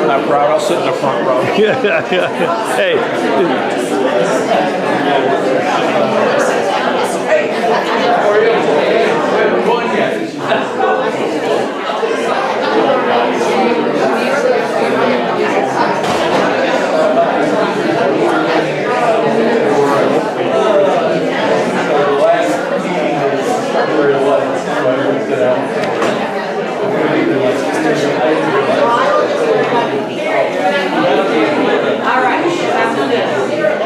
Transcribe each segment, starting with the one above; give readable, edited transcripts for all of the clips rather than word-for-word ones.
Not proud, I'll sit in the front row. Hey. All right, sounds good.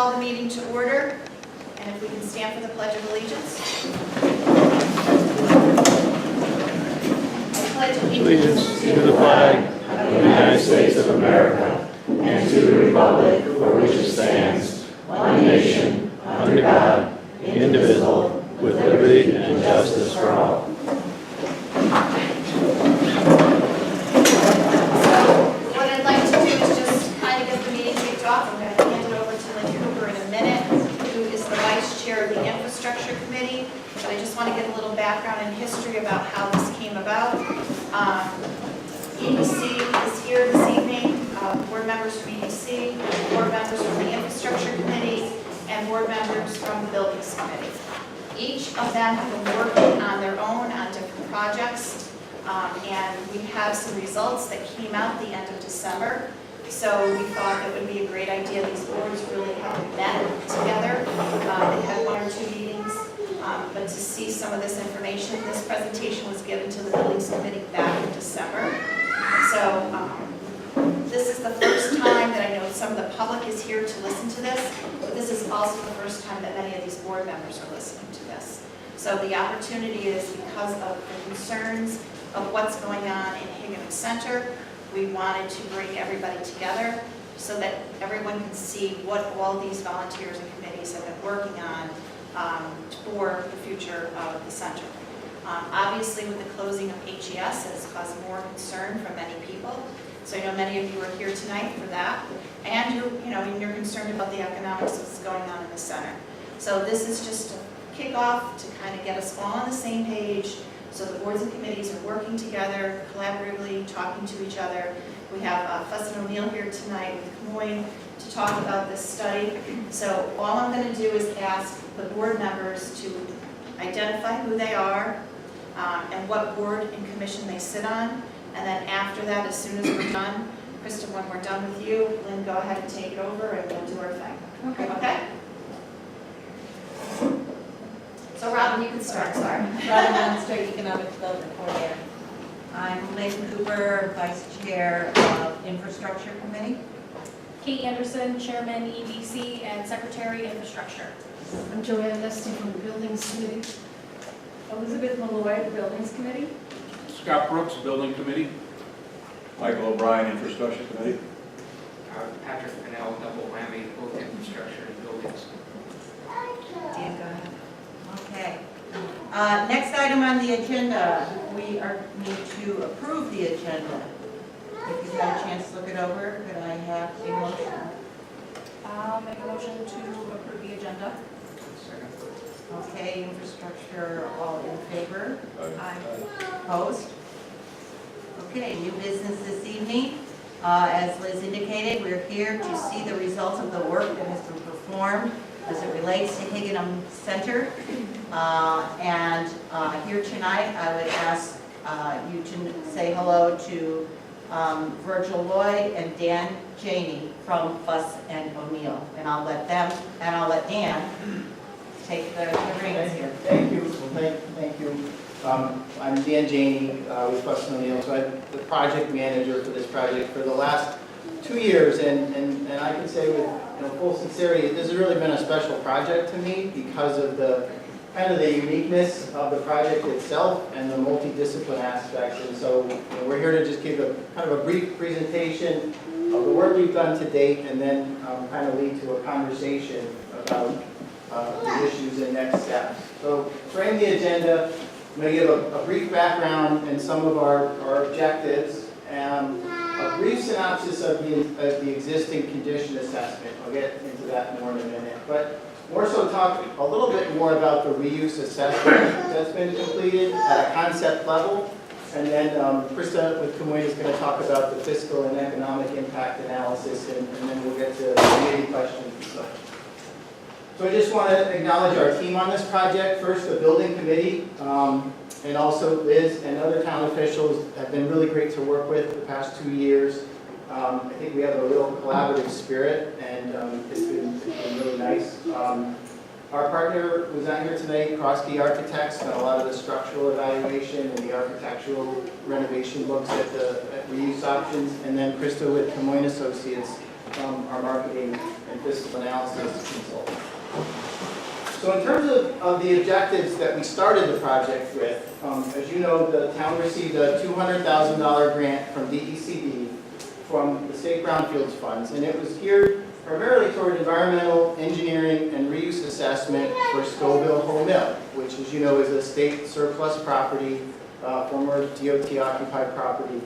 call the meeting to order, and if we can stand for the Pledge of Allegiance. I pledge Allegiance to the flag of the United States of America and to the republic for which it stands, one nation, under God, indivisible, with liberty and justice for all. What I'd like to do is just kind of get the meeting kicked off. I'm going to hand it over to Lynn Cooper in a minute, who is the Vice Chair of the Infrastructure Committee. But I just want to get a little background and history about how this came about. EDC is here this evening, board members from EDC, board members from the Infrastructure Committee, and board members from the Buildings Committee. Each of them have been working on their own on different projects, and we have some results that came out the end of December. So we thought it would be a great idea. These boards really haven't met together. They had 1 or 2 meetings, but to see some of this information, this presentation was given to the Buildings Committee back in December. So this is the first time that I know some of the public is here to listen to this, but this is also the first time that many of these board members are listening to this. So the opportunity is because of the concerns of what's going on in Haddam Center. We wanted to bring everybody together so that everyone can see what all these volunteers and committees have been working on for the future of the center. Obviously, with the closing of HES, it has caused more concern from many people. So I know many of you are here tonight for that, and you're concerned about the economics of what's going on in the center. So this is just a kickoff to kind of get us all on the same page. So the boards and committees are working together, collaboratively, talking to each other. We have Fuss and O'Neill here tonight with Moyne to talk about this study. So all I'm going to do is ask the board members to identify who they are and what board and commission they sit on. And then after that, as soon as we're done, Krista, when we're done with you, Lynn, go ahead and take it over and we'll do our thing. Okay? So Robin, you can start, sorry. Robin State Economic Development Coordinator. I'm Lynn Cooper, Vice Chair of Infrastructure Committee. Kate Anderson, Chairman, EDC, and Secretary, Infrastructure. I'm Joanne Nesty from the Buildings Committee. Elizabeth Malloy, the Buildings Committee. Scott Brooks, Building Committee. Michael O'Brien, Infrastructure Committee. Patrick Pennell, double whammy, both infrastructure and buildings. Dan, go ahead. Okay. Next item on the agenda, we need to approve the agenda. If you've had a chance to look it over, could I have a motion? I'll make a motion to approve the agenda. Okay, infrastructure, all in favor? Aye. Opposed? Okay, new business this evening. As Liz indicated, we're here to see the results of the work that has been performed as it relates to Haddam Center. Here tonight, I would ask you to say hello to Virgil Lloyd and Dan Janey from Fuss and O'Neill. And I'll let Dan take the reins here. Thank you. Well, thank you. I'm Dan Janey with Fuss and O'Neill. So I'm the project manager for this project for the last 2 years, and I can say with full sincerity, this has really been a special project to me because of the kind of the uniqueness of the project itself and the multidiscipline aspects. And so we're here to just give a kind of a brief presentation of the work we've done to date, and then kind of lead to a conversation about the issues and next steps. So frame the agenda. I'm going to give a brief background and some of our objectives, and a brief synopsis of the existing condition assessment. I'll get into that more in a minute. But more so talk a little bit more about the reuse assessment that's been completed at a concept level. And then Krista with Kumoy is going to talk about the fiscal and economic impact analysis, and then we'll get to any questions and such. So I just want to acknowledge our team on this project. First, the building committee, and also Liz and other town officials have been really great to work with the past 2 years. I think we have a real collaborative spirit, and it's been really nice. Our partner was out here today, Krosky Architects, done a lot of the structural evaluation and the architectural renovation looks at the reuse options. And then Krista with Kumoy Associates from our marketing and fiscal analysis consultant. So in terms of the objectives that we started the project with, as you know, the town received a $200,000 grant from DECD from the state brownfields funds, and it was geared primarily toward environmental engineering and reuse assessment for Scoville Home Mill, which, as you know, is a state surplus property, former DOT occupied property.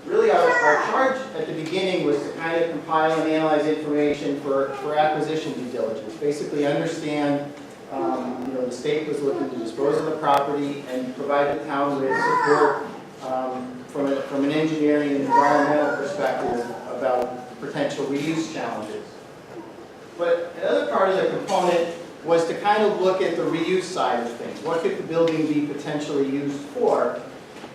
Really, our charge at the beginning was to kind of compile and analyze information for acquisition due diligence. Basically understand, the state was looking to dispose of the property and provide the town with support from an engineering and environmental perspective about potential reuse challenges. But another part of the component was to kind of look at the reuse side of things. What could the building be potentially used for?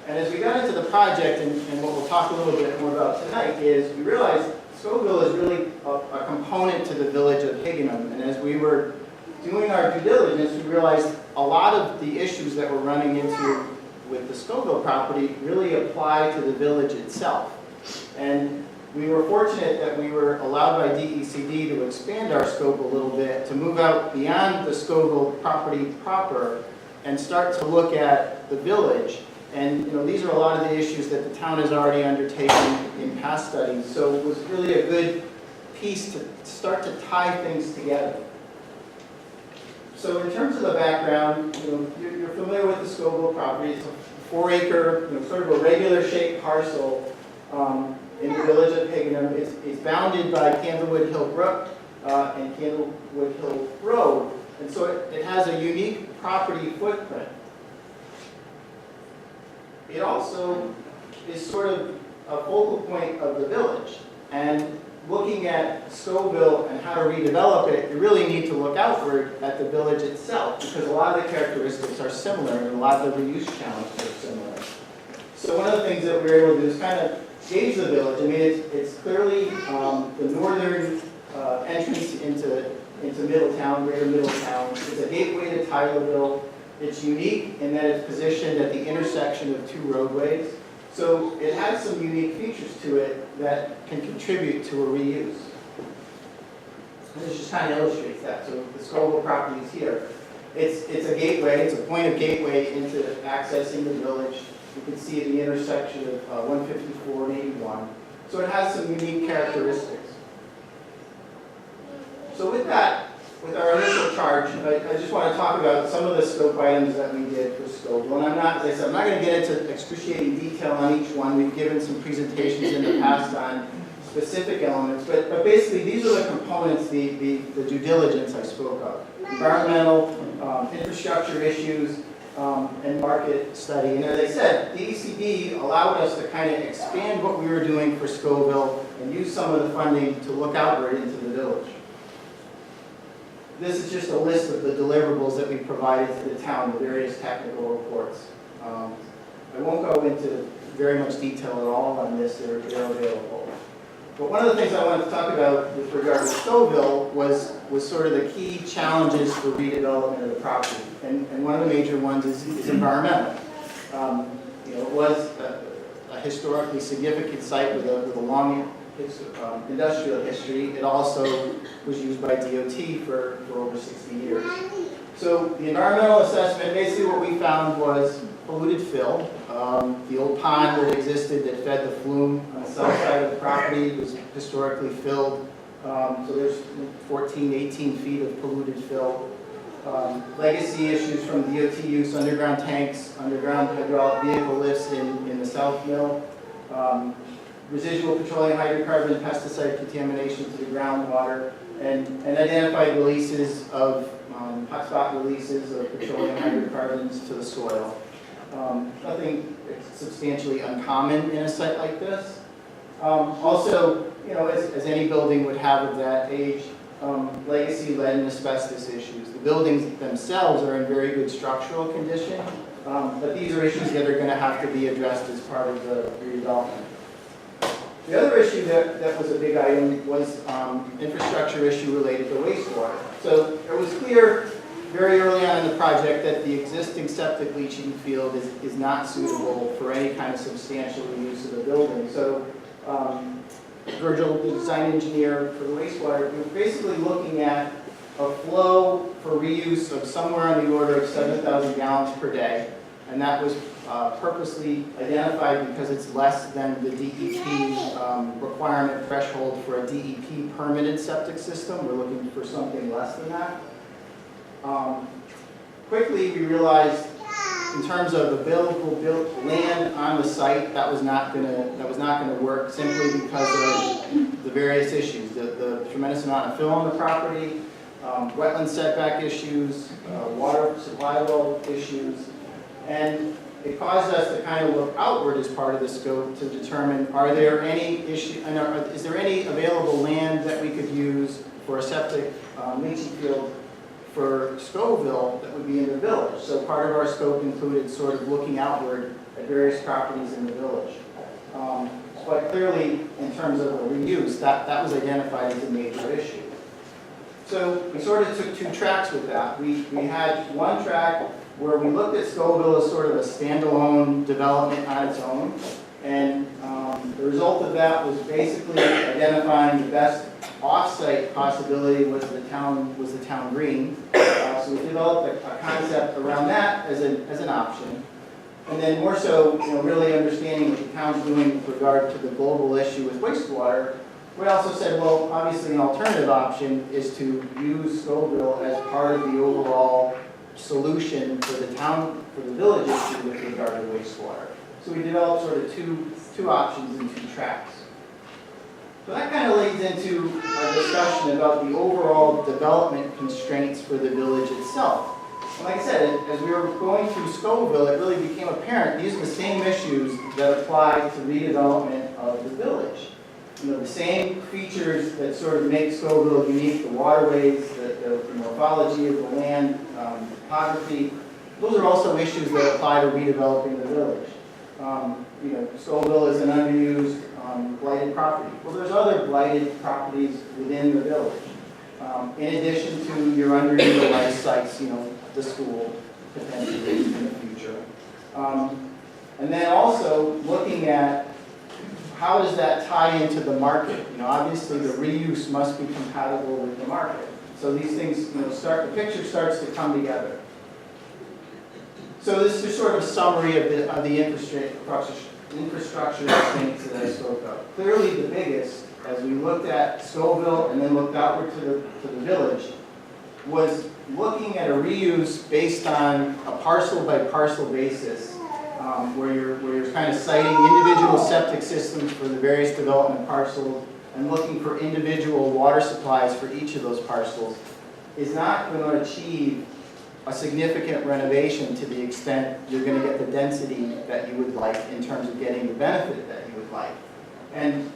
And as we got into the project, and what we'll talk a little bit more about tonight, is we realized Scoville is really a component to the village of Higganum. And as we were doing our due diligence, we realized a lot of the issues that we're running into with the Scoville property really apply to the village itself. And we were fortunate that we were allowed by DECD to expand our scope a little bit, to move out beyond the Scoville property proper and start to look at the village. And these are a lot of the issues that the town has already undertaken in past studies. So it was really a good piece to start to tie things together. So in terms of the background, you're familiar with the Scoville property. It's a 4-acre, sort of a regular shaped parcel in the village of Higganum. It's bounded by Candlewood Hill Brook and Candlewood Hill Road. And so it has a unique property footprint. It also is sort of a focal point of the village. And looking at Scoville and how to redevelop it, you really need to look outward at the village itself, because a lot of the characteristics are similar and a lot of the reuse challenges are similar. So one of the things that we were able to do is kind of gauge the village. I mean, it's clearly the northern entrance into Middletown, greater Middletown. It's a gateway to Tylerville. It's unique in that it's positioned at the intersection of 2 roadways. So it has some unique features to it that can contribute to a reuse. And this just kind of illustrates that. So the Scoville property is here. It's a gateway, it's a point of gateway into accessing the village. You can see at the intersection of 154 and 81. So it has some unique characteristics. So with that, with our initial charge, I just want to talk about some of the scope items that we did for Scoville. And as I said, I'm not going to get into excruciating detail on each one. We've given some presentations in the past on specific elements, but basically these are the components, the due diligence I spoke of. Environmental, infrastructure issues, and market study. And as I said, DECD allowed us to kind of expand what we were doing for Scoville and use some of the funding to look outward into the village. This is just a list of the deliverables that we provided to the town, the various technical reports. I won't go into very much detail at all on this, they're available. But one of the things I wanted to talk about with regard to Scoville was sort of the key challenges for redevelopment of the property. And one of the major ones is environmental. It was a historically significant site with a long industrial history. It also was used by DOT for over 60 years. So the environmental assessment, basically what we found was polluted fill. The old pond that existed that fed the flume on the south side of the property was historically filled. So there's 14, 18 feet of polluted fill. Legacy issues from DOT use, underground tanks, underground hydraulic vehicle lifts in the South Mill. Residual petroleum hydrocarbon pesticide contamination to the groundwater, and identified releases of hotspot releases of petroleum hydrocarbons to the soil. Nothing substantially uncommon in a site like this. Also, as any building would have of that age, legacy lead and asbestos issues. The buildings themselves are in very good structural condition, but these are issues that are going to have to be addressed as part of the redevelopment. The other issue that was a big item was infrastructure issue related to wastewater. So it was clear very early on in the project that the existing septic leaching field is not suitable for any kind of substantial reuse of the building. So Virgil, the design engineer for the wastewater, we were basically looking at a flow for reuse of somewhere on the order of 7,000 gallons per day. And that was purposely identified because it's less than the DEP requirement threshold for a DEP permitted septic system. We're looking for something less than that. Quickly, we realized in terms of available built land on the site, that was not gonna work simply because of the various issues, the tremendous amount of fill on the property, wetland setback issues, water supply well issues, and it caused us to kind of look outward as part of the scope to determine, are there any is there any available land that we could use for a septic leaching field for Scoville that would be in the village? So part of our scope included sort of looking outward at various properties in the village. But clearly, in terms of the reuse, that was identified as a major issue. So we sort of took two tracks with that. We had one track where we looked at Scoville as sort of a standalone development on its own. And the result of that was basically identifying the best off-site possibility was the town green. So we developed a concept around that as an option. And then more so, really understanding what the town's doing with regard to the global issue with wastewater, we also said, well, obviously an alternative option is to use Scoville as part of the overall solution for the town, for the village issue with regard to wastewater. So we developed sort of two options and two tracks. So that kind of leads into a discussion about the overall development constraints for the village itself. And like I said, as we were going through Scoville, it really became apparent these are the same issues that apply to redevelopment of the village. The same features that sort of make Scoville unique, the waterways, the morphology of the land, topography, those are also issues that apply to redeveloping the village. Scoville is an underused, blighted property. Well, there's other blighted properties within the village. In addition to your underutilized sites, the school, potentially in the future. And then also looking at how does that tie into the market? Obviously the reuse must be compatible with the market. So these things, the picture starts to come together. So this is sort of a summary of the infrastructure things that I spoke of. Clearly the biggest, as we looked at Scoville and then looked outward to the village, was looking at a reuse based on a parcel by parcel basis, where you're kind of citing individual septic systems for the various development parcels and looking for individual water supplies for each of those parcels, is not going to achieve a significant renovation to the extent you're going to get the density that you would like in terms of getting the benefit that you would like. And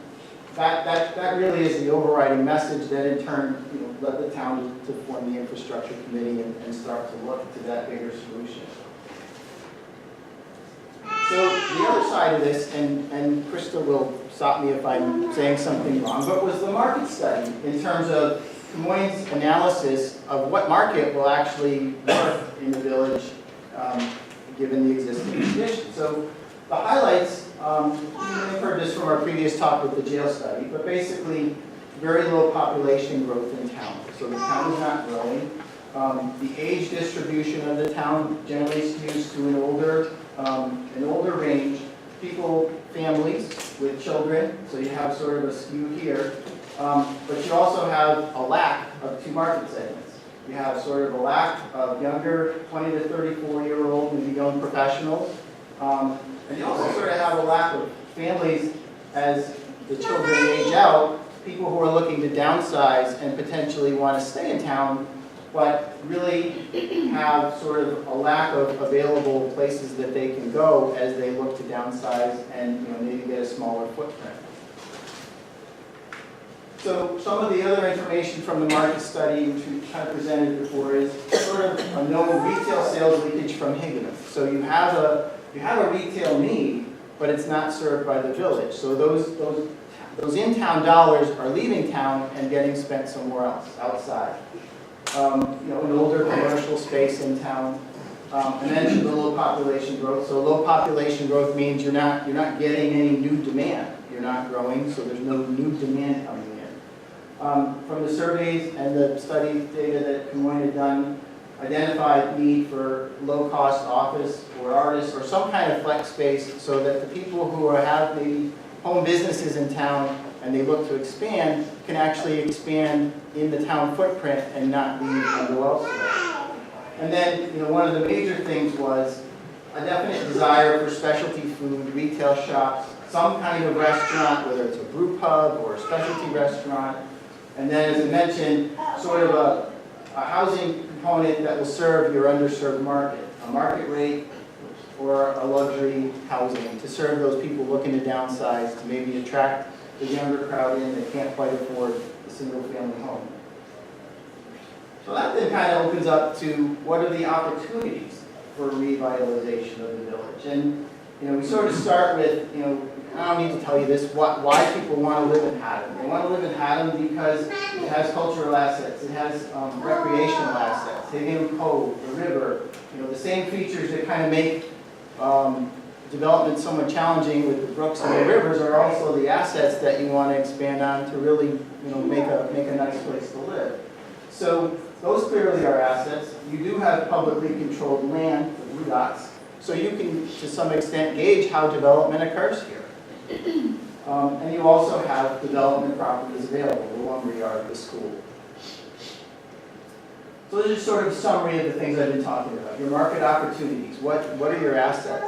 that really is the overriding message that in turn led the town to form the infrastructure committee and start to look to that bigger solution. So the other side of this, and Krista will stop me if I'm saying something wrong, but was the market study in terms of Des Moines' analysis of what market will actually work in the village given the existing conditions. So the highlights, you've heard this from our previous talk with the jail study, but basically very low population growth in town. So the town is not growing. The age distribution of the town generally skews to an older range. Families with children, so you have sort of a skew here. But you also have a lack of two market segments. You have sort of a lack of younger 20 to 34-year-old, maybe young professionals. And you also sort of have a lack of families as the children age out, people who are looking to downsize and potentially want to stay in town, but really have sort of a lack of available places that they can go as they look to downsize and maybe get a smaller footprint. So some of the other information from the market study, which we kind of presented before, is sort of a known retail sales leakage from Haddam. So you have a retail need, but it's not served by the village. So those in-town dollars are leaving town and getting spent somewhere else, outside. An older commercial space in town. I mentioned the low population growth. So low population growth means you're not getting any new demand. not growing, so there's no new demand coming in. From the surveys and the study data that Greenwich had done, identified need for low-cost office or artists or some kind of flex space so that the people who have maybe home businesses in town and they look to expand can actually expand in the town footprint and not be go elsewhere. And then, one of the major things was a definite desire for specialty food, retail shops, some kind of restaurant, whether it's a brew pub or a specialty restaurant. And then, as I mentioned, sort of a housing component that will serve your underserved market, a market rate or a luxury housing to serve those people looking to downsize, to maybe attract the younger crowd in that can't quite afford a single-family home. So that then kind of opens up to what are the opportunities for revitalization of the village. And we sort of start with, I don't need to tell you this, why people want to live in Haddam. They want to live in Haddam because it has cultural assets, it has recreational assets, Haddam Cove, the river, the same features that kind of make development somewhat challenging with the brooks and the rivers are also the assets that you want to expand on to really make a nice place to live. So those clearly are assets. You do have publicly controlled land, the blue dots, so you can to some extent gauge how development occurs here. And you also have development properties available, the lumberyard, the school. So this is sort of a summary of the things I've been talking about. Your market opportunities, what are your assets?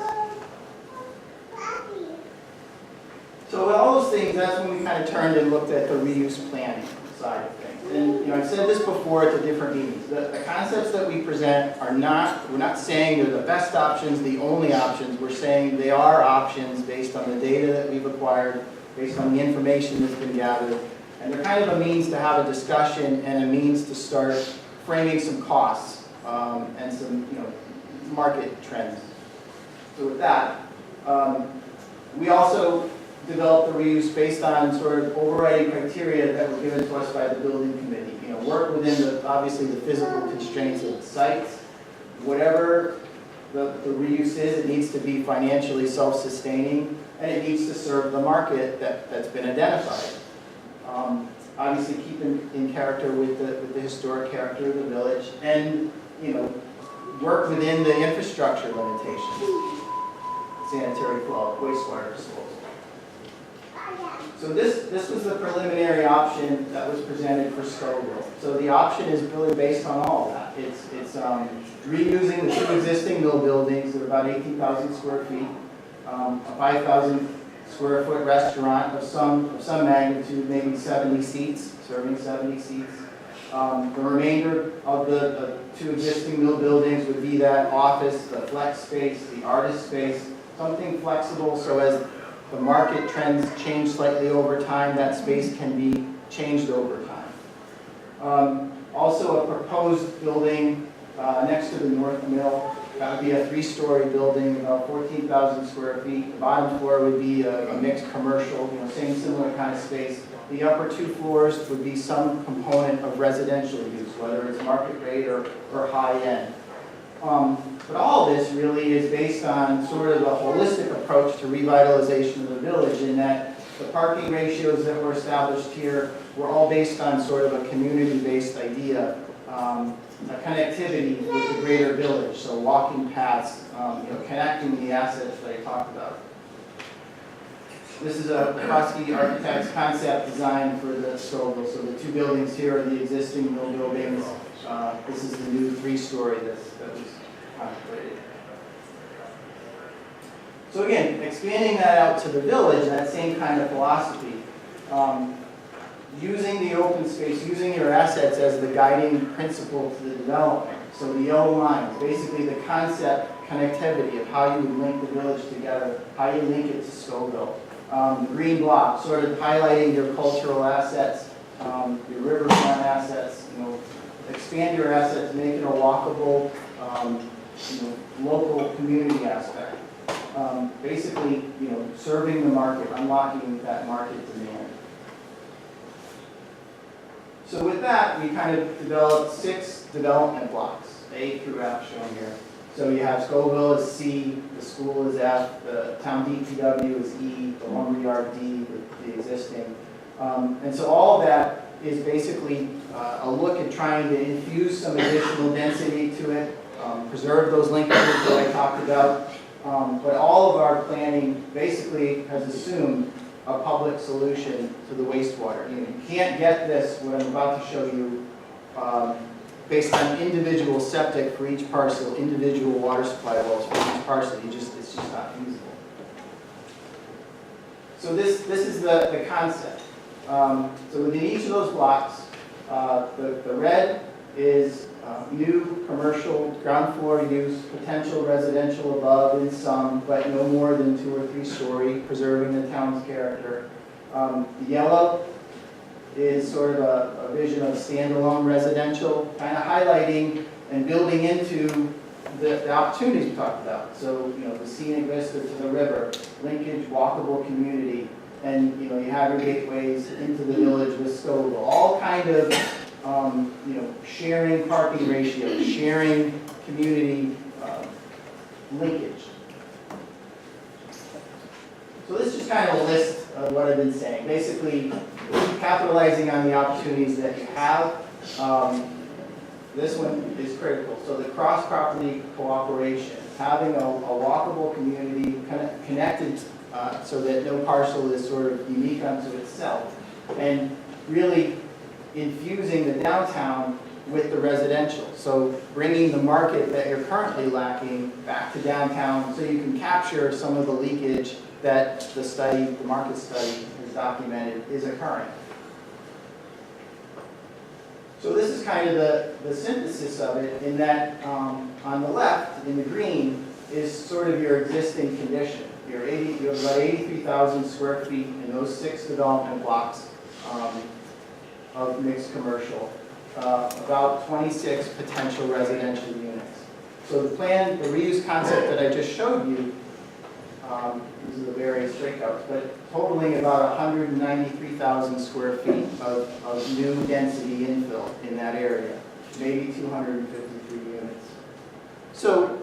So with all those things, that's when we kind of turned and looked at the reuse planning side of things. And I've said this before at the different meetings. The concepts that we present are not, we're not saying they're the best options, the only options. We're saying they are options based on the data that we've acquired, based on the information that's been gathered. And they're kind of a means to have a discussion and a means to start framing some costs and some market trends. So with that, we also developed the reuse based on sort of overriding criteria that were given to us by the building committee. Work within obviously the physical constraints of the site. Whatever the reuse is, it needs to be financially self-sustaining and it needs to serve the market that's been identified. Obviously keep in character with the historic character of the village and work within the infrastructure limitations, sanitary flow, wastewater disposal. So this was the preliminary option that was presented for Scoville. So the option is really based on all of that. It's reusing the two existing mill buildings that are about 18,000 square feet, a 5,000 square foot restaurant of some magnitude, maybe 70 seats, serving 70 seats. The remainder of the two existing mill buildings would be that office, the flex space, the artist space, something flexible so as the market trends change slightly over time, that space can be changed over time. Also a proposed building next to the North Mill. That would be a 3-story building, about 14,000 square feet. The bottom floor would be a mixed commercial, same similar kind of space. The upper 2 floors would be some component of residential use, whether it's market rate or high end. But all of this really is based on sort of a holistic approach to revitalization of the village in that the parking ratios that were established here were all based on sort of a community-based idea, a connectivity with the greater village, so walking paths, connecting the assets that I talked about. This is a Kroski Architects concept design for the Scoville. So the 2 buildings here are the existing mill buildings. This is the new 3-story that was contemplated. So again, expanding that out to the village, that same kind of philosophy, using the open space, using your assets as the guiding principle to the development. So the yellow lines, basically the concept connectivity of how you would link the village together, how you link it to Scoville. The green block, sort of highlighting your cultural assets, your riverfront assets, expand your assets, make it a walkable, local community aspect. Basically, serving the market, unlocking that market demand. So with that, we kind of developed 6 development blocks, A through F shown here. So you have Scoville is C, the school is F, the town DPW is E, the lumberyard D, the existing. And so all of that is basically a look at trying to infuse some additional density to it, preserve those linkages that I talked about. But all of our planning basically has assumed a public solution to the wastewater. You can't get this, what I'm about to show you, based on individual septic for each parcel, individual water supply wells for each parcel. It's just not feasible. So this is the concept. So within each of those blocks, the red is new commercial ground floor use, potential residential above in some, but no more than 2 or 3 story, preserving the town's character. The yellow is sort of a vision of standalone residential, kind of highlighting and building into the opportunities we talked about. So, the scenic vista to the river, linkage, walkable community, and, you have your gateways into the village with Scoville, all kind of, sharing parking ratios, sharing community linkage. So this is just kind of a list of what I've been saying. Basically, capitalizing on the opportunities that you have. This one is critical. So the cross-property cooperation, having a walkable community connected so that no parcel is sort of unique unto itself, and really infusing the downtown with the residential. So bringing the market that you're currently lacking back to downtown so you can capture some of the leakage that the market study has documented is occurring. So this is kind of the synthesis of it, in that on the left, in the green, is sort of your existing condition. You have about 83,000 square feet in those 6 development blocks of mixed commercial, about 26 potential residential units. So the plan, the reuse concept that I just showed you, these are the various breakouts, but totaling about 193,000 square feet of new density infill in that area, maybe 253 units. So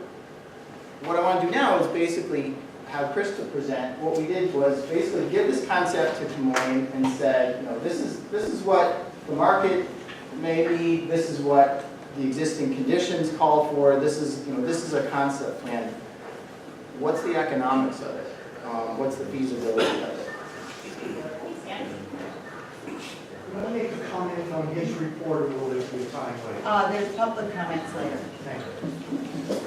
what I want to do now is basically have Krista present. What we did was basically give this concept to Des Moines and said, this is what the market may need, this is what the existing conditions call for, this is a concept plan. What's the economics of it? What's the feasibility of it? I'm going to make a comment on his report a little bit for your time later. There's public comments later. Thank you.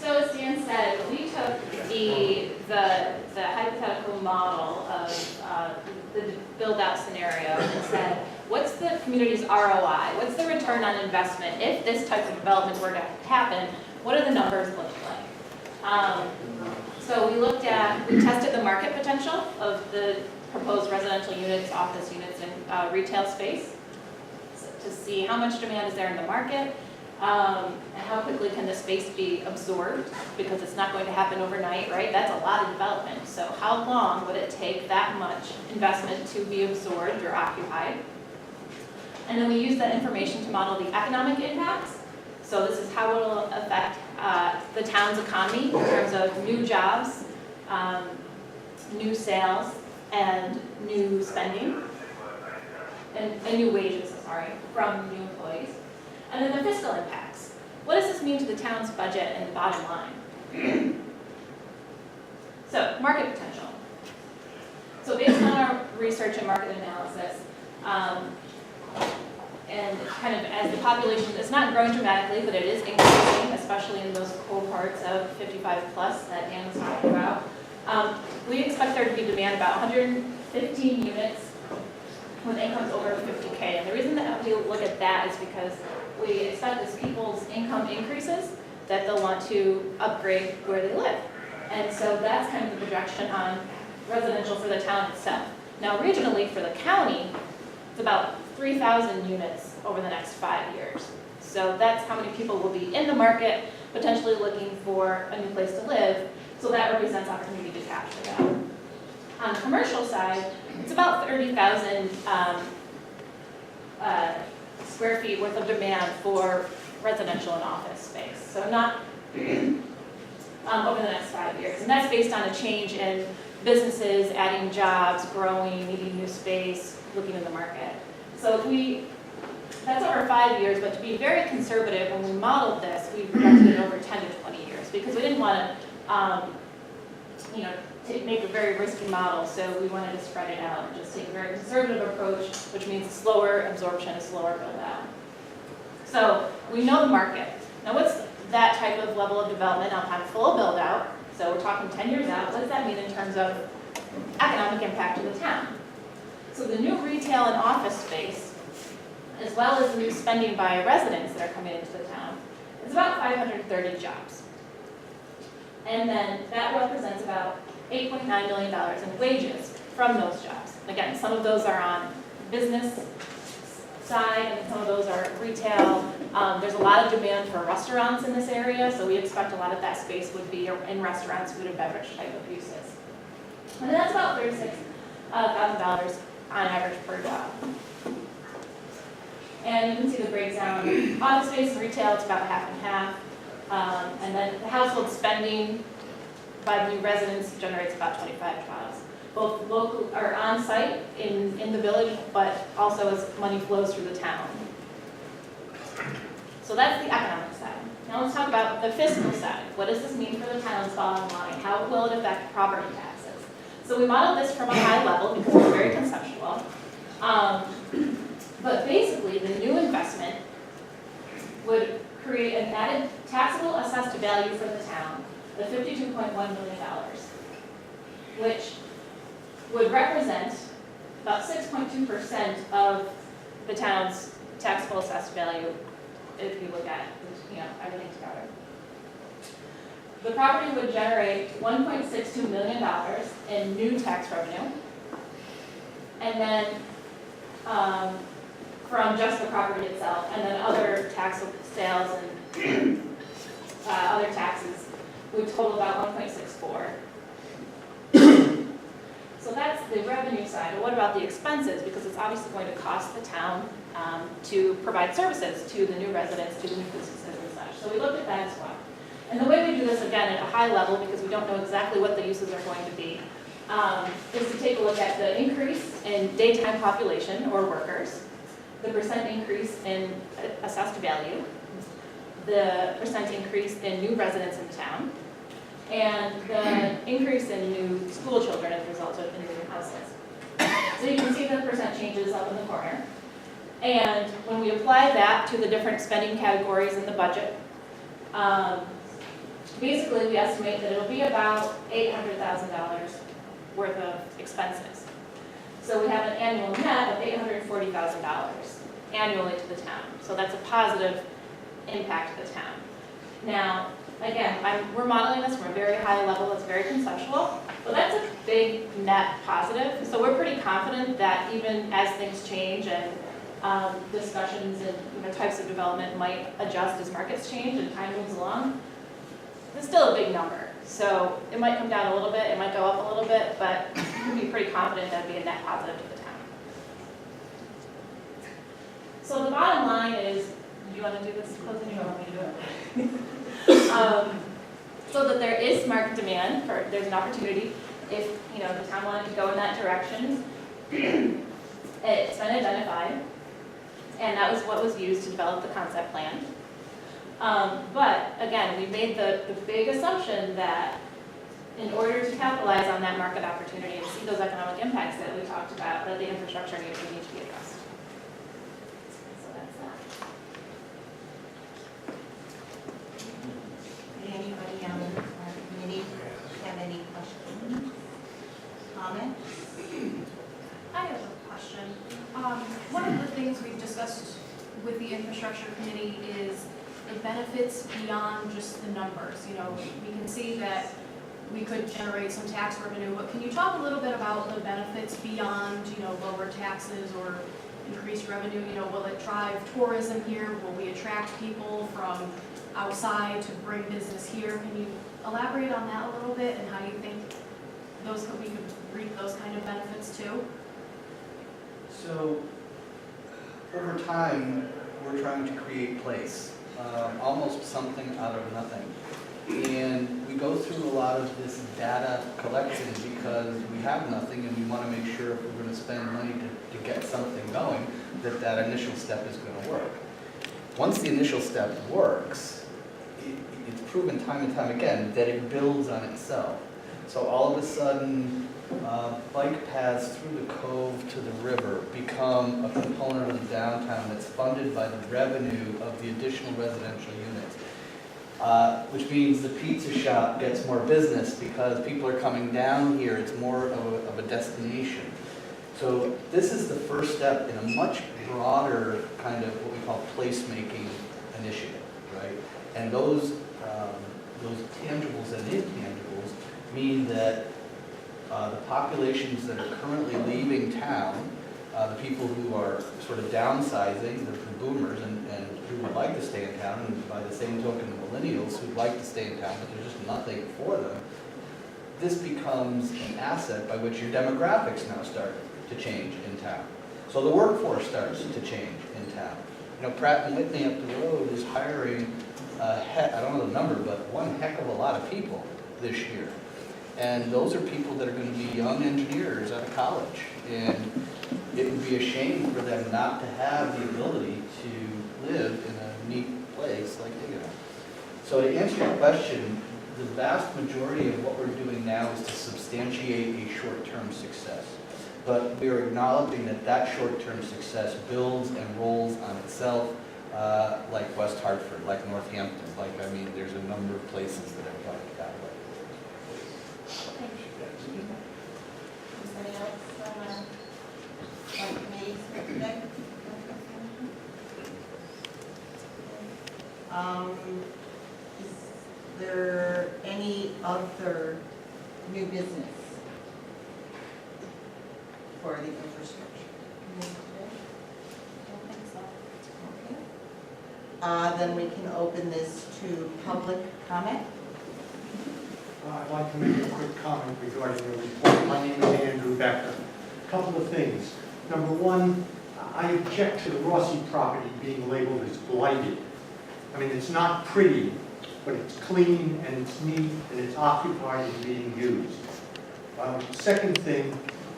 So as Dan said, we took the hypothetical model of the build-out scenario and said, what's the community's ROI? What's the return on investment? If this type of development were to happen, what do the numbers look like? So we tested the market potential of the proposed residential units, office units, and retail space to see how much demand is there in the market, and how quickly can the space be absorbed, because it's not going to happen overnight, right? That's a lot of development. So how long would it take that much investment to be absorbed or occupied? And then we use that information to model the economic impacts. So this is how it will affect the town's economy in terms of new jobs, new sales, and new spending, and new wages, from new employees. And then the fiscal impacts. What does this mean to the town's budget and bottom line? So, market potential. So based on our research and market analysis, and kind of as the population is not growing dramatically, but it is increasing, especially in those cohorts of 55 plus that Dan was talking about, we expect there to be demand about 115 units with incomes over 50K. And the reason that we look at that is because we expect as people's income increases that they'll want to upgrade where they live. And so that's kind of the projection on residential for the town itself. Now regionally for the county, it's about 3,000 units over the next 5 years. So that's how many people will be in the market, potentially looking for a new place to live. So that represents opportunity to capture that. On the commercial side, it's about 30,000 square feet worth of demand for residential and office space. So not over the next 5 years. And that's based on a change in businesses, adding jobs, growing, needing new space, looking in the market. So that's over 5 years, but to be very conservative, when we modeled this, we projected it over 10 to 20 years because we didn't want to, to make a very risky model. So we wanted to spread it out and just take a very conservative approach, which means slower absorption, a slower build out. So we know the market. Now what's that type of level of development on full build out? So we're talking 10 years out. What does that mean in terms of economic impact to the town? So the new retail and office space, as well as the new spending by residents that are coming into the town, is about 530 jobs. And then that represents about $8.9 million in wages from those jobs. Again, some of those are on business side and some of those are retail. There's a lot of demand for restaurants in this area, so we expect a lot of that space would be in restaurants, food and beverage type of uses. And that's about $36,000 on average per job. And you can see the breakdown. Office space and retail, it's about half and half. And then the household spending by new residents generates about 25 jobs. Both local or on-site in the village, but also as money flows through the town. So that's the economic side. Now let's talk about the fiscal side. What does this mean for the town's bottom line? How will it affect property taxes? So we modeled this from a high level because it's very conceptual. But basically, the new investment would create an added taxable assessed value for the town of $52.1 million, which would represent about 6.2% of the town's taxable assessed value if you look at everything together. The property would generate $1.62 million in new tax revenue, and then from just the property itself, and then other tax sales and other taxes would total about 1.64. So that's the revenue side. But what about the expenses? Because it's obviously going to cost the town to provide services to the new residents, to the new businesses and such. So we looked at that as well. And the way we do this, again, at a high level, because we don't know exactly what the uses are going to be, is to take a look at the increase in daytime population or workers, the percent increase in assessed value, the percent increase in new residents in town, and the increase in new school children as a result of the new houses. So you can see the percent changes up in the corner. And when we apply that to the different spending categories in the budget, basically we estimate that it'll be about $800,000 worth of expenses. So we have an annual net of $840,000 annually to the town. So that's a positive impact to the town. Now, again, we're modeling this from a very high level, it's very conceptual, but that's a big net positive. So we're pretty confident that even as things change and discussions and types of development might adjust as markets change and time moves along, it's still a big number. So it might come down a little bit, it might go up a little bit, but you can be pretty confident that it'd be a net positive to the town. So the bottom line is, do you want to do this closing or do you want me to do it? So that there is market demand, there's an opportunity if the town wanted to go in that direction. It's been identified, and that was what was used to develop the concept plan. But again, we made the big assumption that in order to capitalize on that market opportunity and see those economic impacts that we talked about, that the infrastructure needs to be addressed. So that's that. Anybody on our committee have any questions? Comments? I have a question. One of the things we've discussed with the infrastructure committee is the benefits beyond just the numbers. We can see that we could generate some tax revenue, but can you talk a little bit about the benefits beyond, lower taxes or increased revenue? Will it drive tourism here? Will we attract people from outside to bring business here? Can you elaborate on that a little bit and how you think we could reap those kind of benefits too? So, over time, we're trying to create place. almost something out of nothing. And we go through a lot of this data collection because we have nothing and we want to make sure if we're going to spend money to get something going, that that initial step is going to work. Once the initial step works, it's proven time and time again that it builds on itself. So all of a sudden, bike paths through the cove to the river become a component of the downtown that's funded by the revenue of the additional residential units. Which means the pizza shop gets more business because people are coming down here. It's more of a destination. So this is the first step in a much broader kind of what we call placemaking initiative, right? And those tangibles and intangibles mean that the populations that are currently leaving town, the people who are sort of downsizing, the boomers, and who would like to stay in town, and by the same token, the millennials who'd like to stay in town, but there's just nothing for them, this becomes an asset by which your demographics now start to change in town. So the workforce starts to change in town. You know, Pratt & Whitney up the road is hiring, I don't know the number, but one heck of a lot of people this year. And those are people that are going to be young engineers out of college. And it would be a shame for them not to have the ability to live in a neat place like Haddam. So to answer your question, the vast majority of what we're doing now is to substantiate a short-term success. But we are acknowledging that that short-term success builds and rolls on itself, like West Hartford, like Northampton, I mean, there's a number of places that have done it that way. Anybody else on committees for today? Is there any other new business for the infrastructure? Don't think so. Okay. Then we can open this to public comment. I'd like to make a quick comment regarding the report. My name is Andrew Becker. A couple of things. Number one, I object to the Rossi property being labeled as blighted. I mean, it's not pretty, but it's clean and it's neat and it's occupied and being used. Second thing,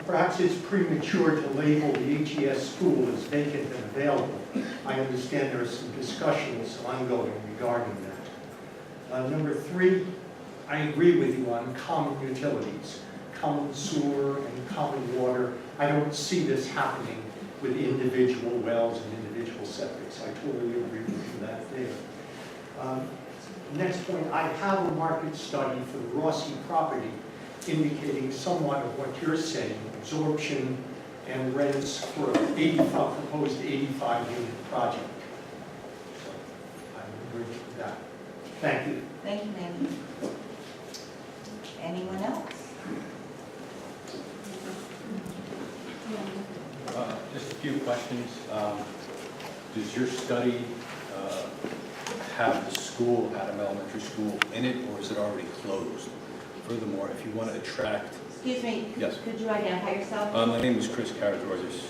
perhaps it's premature to label the HES school as vacant and available. I understand there are some discussions ongoing regarding that. Number three, I agree with you on common utilities, common sewer and common water. I don't see this happening with individual wells and individual septics. I totally agree with you that there. Next point, I have a market study for the Rossi property indicating somewhat of what you're saying, absorption and rents for an proposed 85-unit project. So I agree with that. Thank you. Thank you, ma'am. Anyone else? Just a few questions. Does your study have the school, Haddam Elementary School, in it, or is it already closed? Furthermore, if you want to attract... Excuse me, Yes. could you identify yourself? My name is Chris Karageorgis.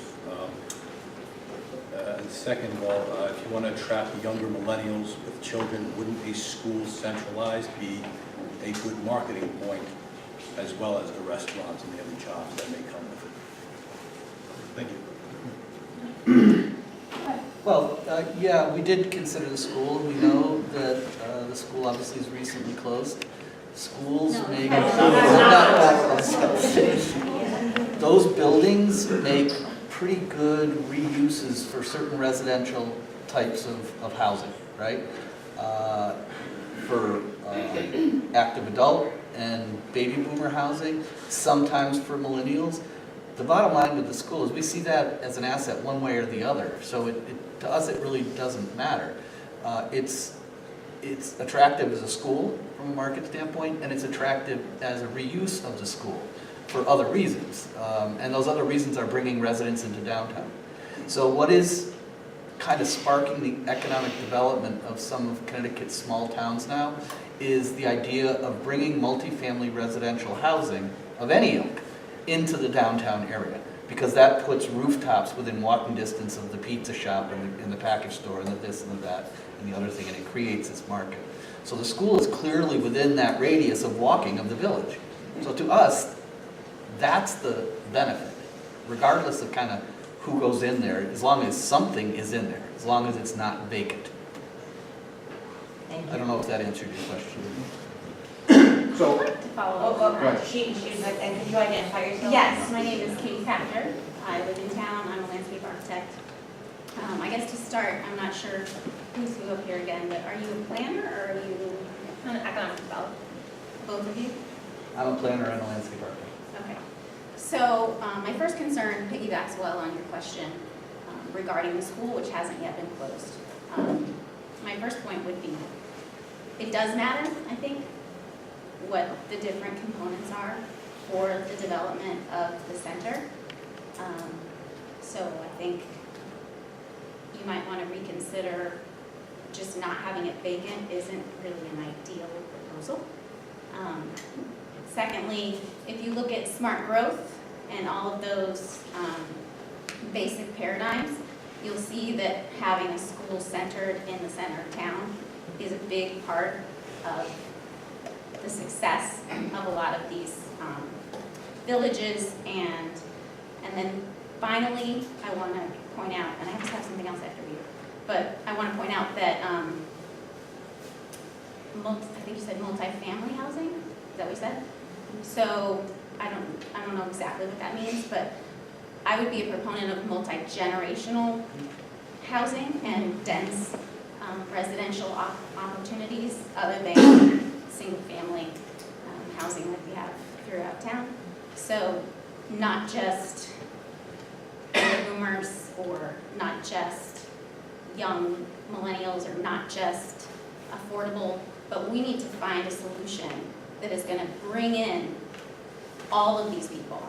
And second of all, if you want to attract younger millennials with children, wouldn't a school centralized be a good marketing point, as well as the restaurants and the other jobs that may come with it? Thank you. Well, yeah, we did consider the school. We know that the school obviously is recently closed. Schools make... Those buildings make pretty good reuses for certain residential types of housing, right? For active adult and baby boomer housing, sometimes for millennials. The bottom line with the school is we see that as an asset one way or the other. So to us, it really doesn't matter. It's attractive as a school from a market standpoint, and it's attractive as a reuse of the school for other reasons. And those other reasons are bringing residents into downtown. So what is kind of sparking the economic development of some of Connecticut's small towns now is the idea of bringing multifamily residential housing of any ilk into the downtown area. because that puts rooftops within walking distance of the pizza shop and the package store and the this and the that and the other thing, and it creates this market. So the school is clearly within that radius of walking of the village. So to us, that's the benefit, regardless of kind of who goes in there, as long as something is in there, as long as it's not vacant. Thank you. I don't know if that answered your question. So, To follow Oh, up. Right. and could you identify yourself? Yes, my name is Katie Kapner. I live in town. I'm a landscape architect. I guess to start, I'm not sure who's who up here again, but are you a planner or are you an economic developer? Both of you? I'm a planner and a landscape architect. Okay. So my first concern piggybacks well on your question regarding the school, which hasn't yet been closed. My first point would be, it does matter, I think, what the different components are for the development of the center. So I think you might want to reconsider just not having it vacant isn't really an ideal proposal. Secondly, if you look at smart growth and all of those basic paradigms, you'll see that having a school centered in the center of town is a big part of the success of a lot of these villages. And then finally, I want to point out, and I just have something else after you, but I want to point out that I think you said multifamily housing, is that what you said? So I don't know exactly what that means, but I would be a proponent of multi-generational housing and dense residential opportunities other than single-family housing like we have throughout town. So not just boomers or not just young millennials or not just affordable, but we need to find a solution that is going to bring in all of these people.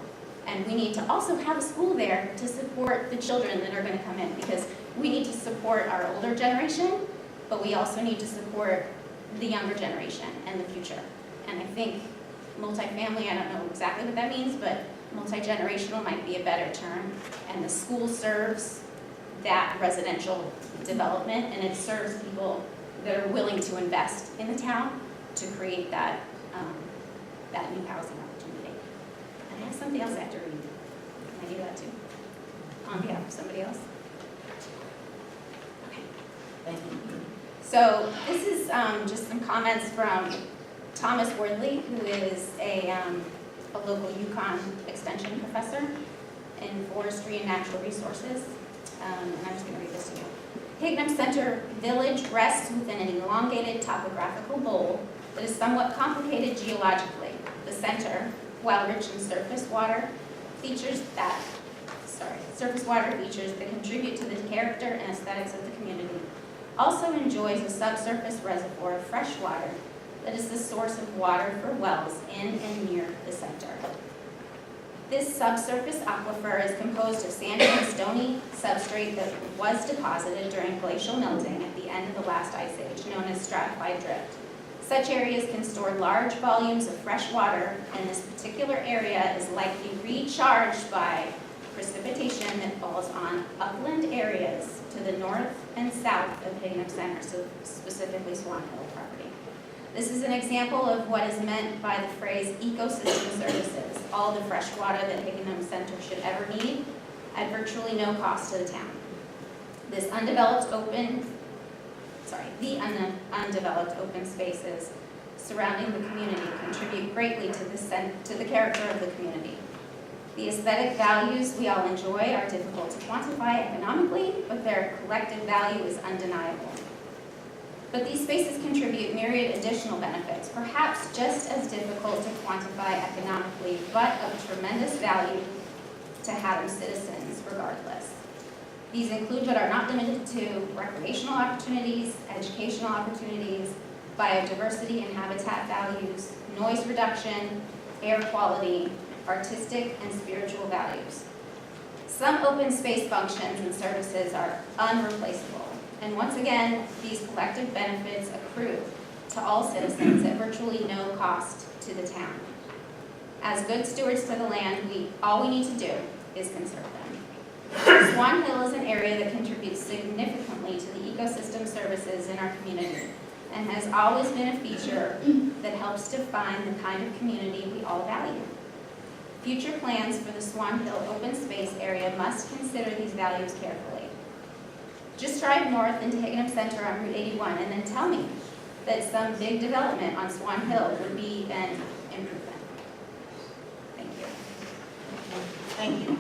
And we need to also have a school there to support the children that are going to come in, because we need to support our older generation, but we also need to support the younger generation and the future. And I think multifamily, I don't know exactly what that means, but multi-generational might be a better term. And the school serves that residential development, and it serves people that are willing to invest in the town to create that new housing opportunity. And I have something else I have to read. Can I do that too? On behalf of somebody else? Okay. Thank you. So this is just some comments from Thomas Wordley, who is a local Yukon Extension professor in forestry and natural resources. And I'm just going to read this to you. Haddam Center Village rests within an elongated topographical bowl that is somewhat complicated geologically. The center, while rich in surface water features that contribute to the character and aesthetics of the community, also enjoys a subsurface reservoir of fresh water that is the source of water for wells in and near the center. This subsurface aquifer is composed of sandy and stony substrate that was deposited during glacial melting at the end of the last ice age, known as stratified drift. Such areas can store large volumes of fresh water, and this particular area is likely recharged by precipitation that falls on upland areas to the north and south of Haddam Center, so specifically Swan Hill property. This is an example of what is meant by the phrase ecosystem services, all the fresh water that Haddam Center should ever need at virtually no cost to the town. The undeveloped open spaces surrounding the community contribute greatly to the character of the community. The aesthetic values we all enjoy are difficult to quantify economically, but their collective value is undeniable. But these spaces contribute myriad additional benefits, perhaps just as difficult to quantify economically, but of tremendous value to Haddam citizens regardless. These include but are not limited to recreational opportunities, educational opportunities, biodiversity and habitat values, noise reduction, air quality, artistic and spiritual values. Some open space functions and services are unreplaceable, and once again, these collective benefits accrue to all citizens at virtually no cost to the town. As good stewards to the land, all we need to do is conserve them. Swan Hill is an area that contributes significantly to the ecosystem services in our community and has always been a feature that helps define the kind of community we all value. Future plans for the Swan Hill open space area must consider these values carefully. Just drive north into Haddam Center on Route 81 and then tell me that some big development on Swan Hill would be an improvement. Thank you. Thank you.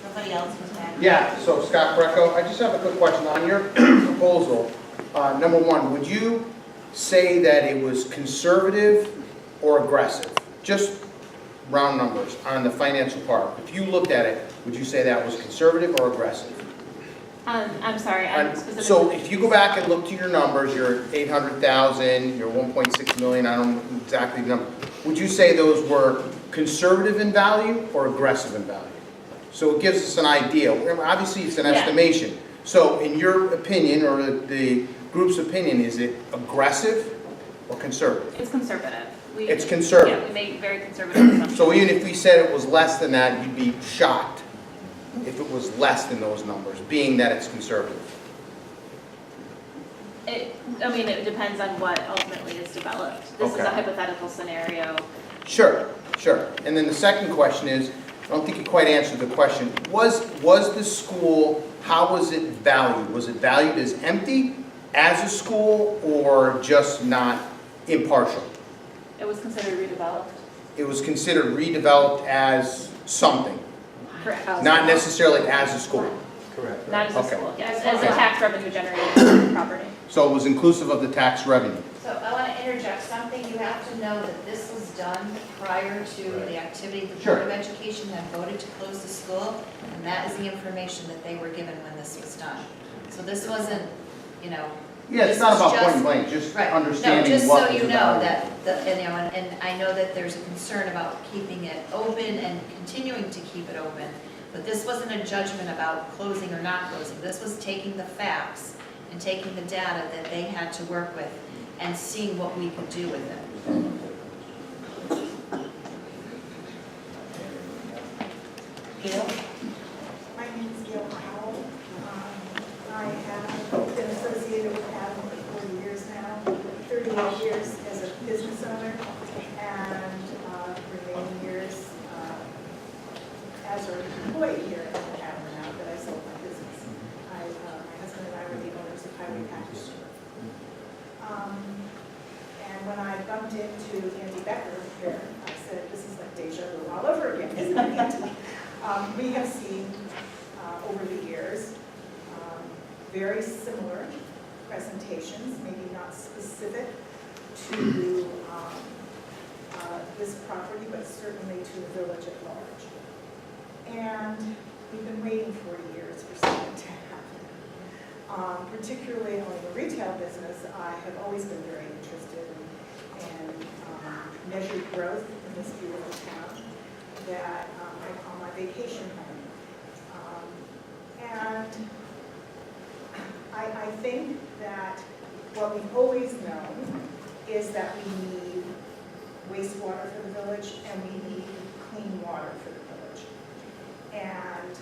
Somebody else was back. Yeah, so Scott Greco, I just have a quick question. On your proposal, number one, would you say that it was conservative or aggressive? Just round numbers on the financial part. If you looked at it, would you say that was conservative or aggressive? I'm sorry, I'm specifically. So if you go back and look to your numbers, your 800,000, your 1.6 million, I don't know exactly the number. Would you say those were conservative in value or aggressive in value? So it gives us an idea. Obviously, it's an estimation. So in your opinion, or the group's opinion, is it aggressive or conservative? It's conservative. It's conservative. Yeah, we make very conservative assumptions. So even if we said it was less than that, you'd be shocked if it was less than those numbers, being that it's conservative. It depends on what ultimately is developed. This is a hypothetical scenario. Sure. And then the second question is, I don't think you quite answered the question. Was the school, how was it valued? Was it valued as empty, as a school, or just not impartial? It was considered redeveloped. It was considered redeveloped as something, Correct. not necessarily as a school. Correct. Not as a Okay. school, yes, as a tax revenue generating property. So it was inclusive of the tax revenue. So I want to interject something. You have to know that this was done prior to the activity. The Sure. Board of Education had voted to close the school, and that is the information that they were given when this was done. So this wasn't, Yeah, it's This not is about just- point blank, just right. understanding No, just what so was you the know value. that, and I know that there's a concern about keeping it open and continuing to keep it open, but this wasn't a judgment about closing or not closing. This was taking the facts and taking the data that they had to work with and seeing what we could do with it. Gail? My name is Gail Powell. I have been associated with Haddam for 40 years now, 38 years as a business owner, and remaining years as an employee here at Haddam now that I sold my business. My husband and I were the owners of Highway Package Store. And when I bumped into Andy Becker here, I said, this is like deja vu all over again, isn't it, Andy? We have seen over the years very similar presentations, maybe not specific to this property, but certainly to the village at large. And we've been waiting 40 years for something to happen. Particularly on the retail business, I have always been very interested in measured growth in this beautiful town that I call my vacation home. And I think that what we've always known is that we need wastewater for the village and we need clean water for the village. And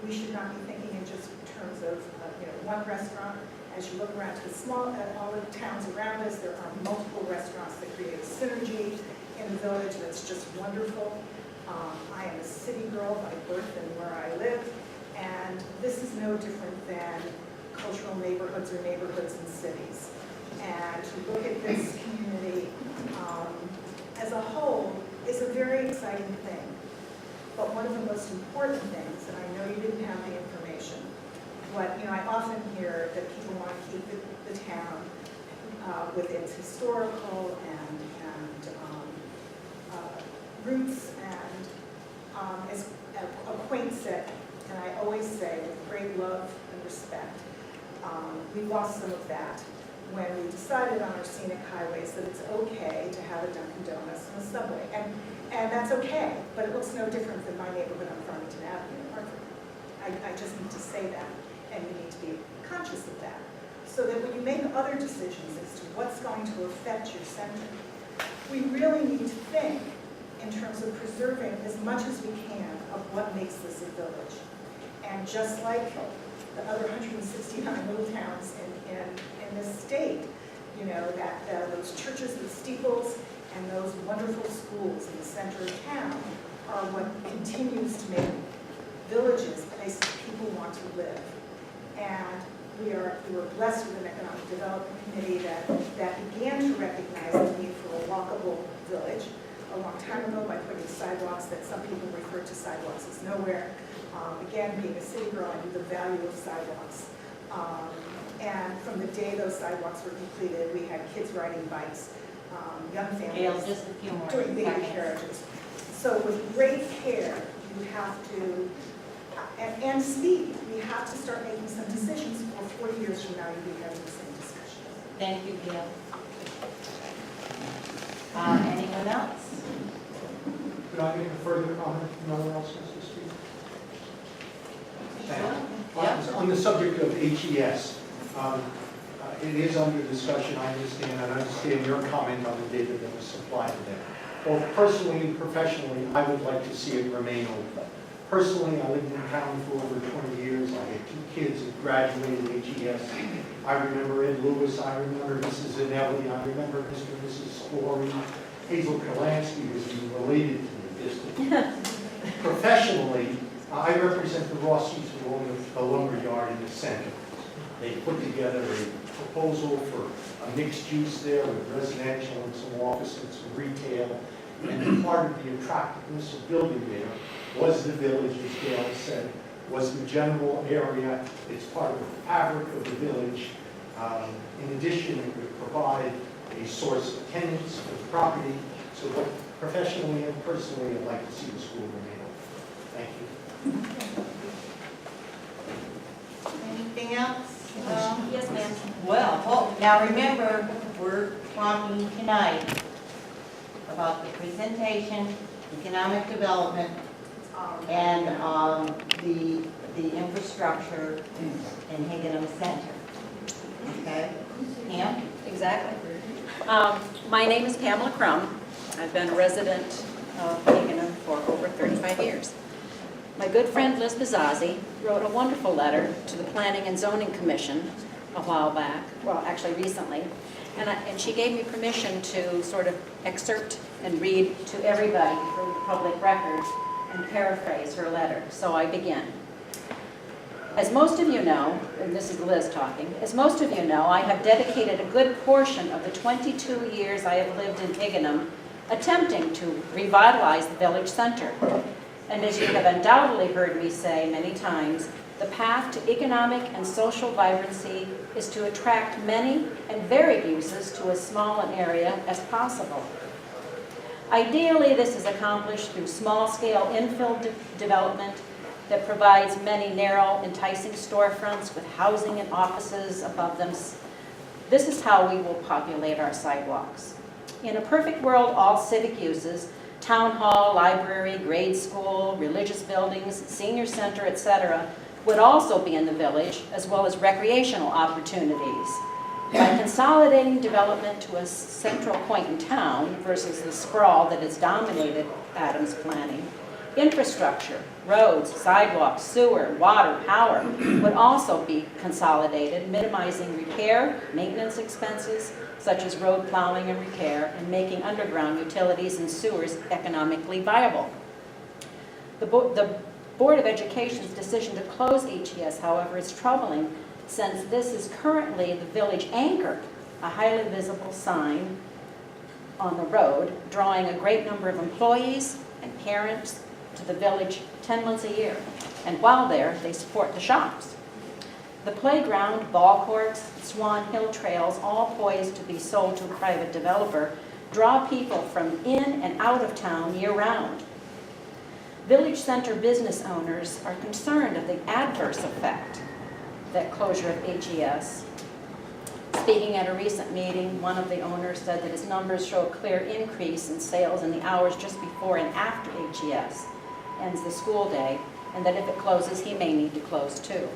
we should not be thinking in just terms of one restaurant. As you look around to all the towns around us, there are multiple restaurants that create synergy in the village that's just wonderful. I am a city girl by birth and where I live, and this is no different than cultural neighborhoods or neighborhoods in cities. And to look at this community as a whole is a very exciting thing. But one of the most important things, and I know you didn't have the information, but I often hear that people want to keep the town with its historical and roots and as a quaint setting. And I always say, with great love and respect, we lost some of that when we decided on our scenic highways that it's okay to have a Dunkin' Donuts and a Subway. And that's okay, but it looks no different than my neighborhood on Farmington Avenue in Hartford. I just need to say that, and you need to be conscious of that, so that when you make other decisions as to what's going to affect your center, we really need to think in terms of preserving as much as we can of what makes this a village. And just like the other 169 little towns in this state, you know, that those churches with steeples and those wonderful schools in the center of town are what continues to make villages places people want to live. And we were blessed with an economic development committee that began to recognize the need for a walkable village a long time ago by putting sidewalks that some people refer to sidewalks as nowhere. Again, being a city girl, I knew the value of sidewalks. And from the day those sidewalks were completed, we had kids riding bikes, young families Just a few more doing baby seconds. carriages. So with great care, you have to, and speed, we have to start making some decisions, or 40 years from now, you'll be having the same discussion. Thank you, Gail. Anyone else? Could I make a further comment? No one else wants to speak? Yeah. On the subject of HES, it is under discussion, I understand your comment on the data that was supplied today. Both personally and professionally, I would like to see it remain open. Personally, I lived in town for over 20 years. I had 2 kids that graduated HES. I remember Ed Lewis, I remember Mrs. Zanelli, I remember Mr. and Mrs. Story. Hazel Kalansky was even related to the district. Professionally, I represent the Rossies who own the lumber yard in the center. They put together a proposal for a mixed use there with residential and some office and some retail. And part of the attractiveness of building there was the village, as Gail said, was the general area. It's part of the fabric of the village. In addition, it would provide a source of tenants for the property. So both professionally and personally, I'd like to see the school remain open. Thank you. Anything else? Yes, ma'am. Well, now remember, we're talking tonight about the presentation, economic development, and the infrastructure in Haddam Center. Okay? Pam? Exactly. My name is Pamela Crum. I've been a resident of Haddam for over 35 years. My good friend Liz Bizazzi wrote a wonderful letter to the Planning and Zoning Commission a while back, well, actually recently, and she gave me permission to sort of excerpt and read to everybody for the public record and paraphrase her letter. So I begin. As most of you know, and this is Liz talking, as most of you know, I have dedicated a good portion of the 22 years I have lived in Haddam attempting to revitalize the village center. And as you have undoubtedly heard me say many times, the path to economic and social vibrancy is to attract many and varied uses to as small an area as possible. Ideally, this is accomplished through small-scale infill development that provides many narrow, enticing storefronts with housing and offices above them. This is how we will populate our sidewalks. In a perfect world, all civic uses, town hall, library, grade school, religious buildings, senior center, etc., would also be in the village, as well as recreational opportunities. By consolidating development to a central point in town versus the sprawl that has dominated Haddam's planning, infrastructure, roads, sidewalks, sewer, water, power would also be consolidated, minimizing repair, maintenance expenses, such as road plowing and repair, and making underground utilities and sewers economically viable. The Board of Education's decision to close HES, however, is troubling since this is currently the village anchor, a highly visible sign on the road, drawing a great number of employees and parents to the village 10 months a year. And while there, they support the shops. The playground, ball courts, Swan Hill trails, all poised to be sold to a private developer, draw people from in and out of town year-round. Village center business owners are concerned of the adverse effect that closure of HES. Speaking at a recent meeting, one of the owners said that his numbers show a clear increase in sales in the hours just before and after HES ends the school day, and that if it closes, he may need to close too.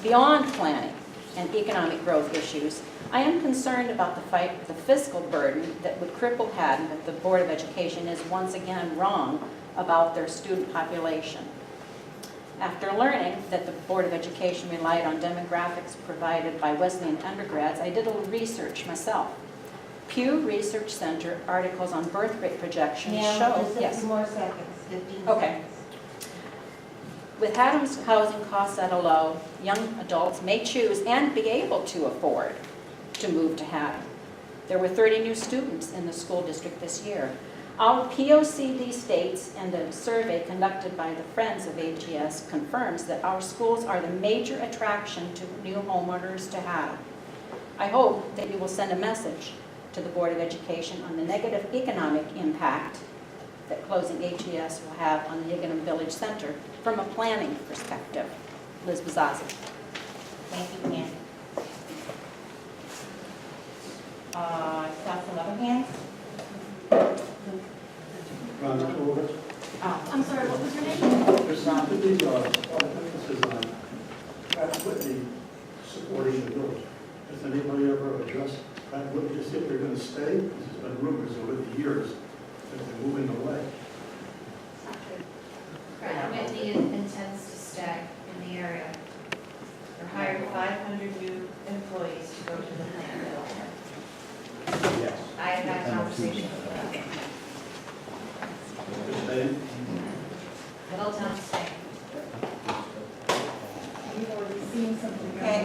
Beyond planning, and economic growth issues, I am concerned about the fiscal burden that would cripple Haddam if the Board of Education is once again wrong about their student population. After learning that the Board of Education relied on demographics provided by Wesleyan undergrads, I did a little research myself. Pew Research Center articles on birth rate projections show, Just 50 more seconds, 15 Okay. seconds. With Haddam's housing costs at a low, young adults may choose and be able to afford to move to Haddam. There were 30 new students in the school district this year. Our POCD states, and a survey conducted by the Friends of AGS confirms that our schools are the major attraction to new homeowners to Haddam. I hope that you will send a message to the Board of Education on the negative economic impact that closing AGS will have on the Higginham Village Center from a planning perspective. Liz Bazazzi. Thank you, Ann. Saw some other hands? Ron Kovach. I'm sorry, what was your name? There's not to be emphasis on Pratt Whitney supporting the village. Has anybody ever addressed Pratt Whitney to see if they're going to stay? Because there's been rumors over the years that they're moving away. Pratt Whitney intends to stay in the area. They're hiring 500 new employees to go to the plant. Yes. I have had a conversation with them. Middletown stay. We've already seen something. Okay.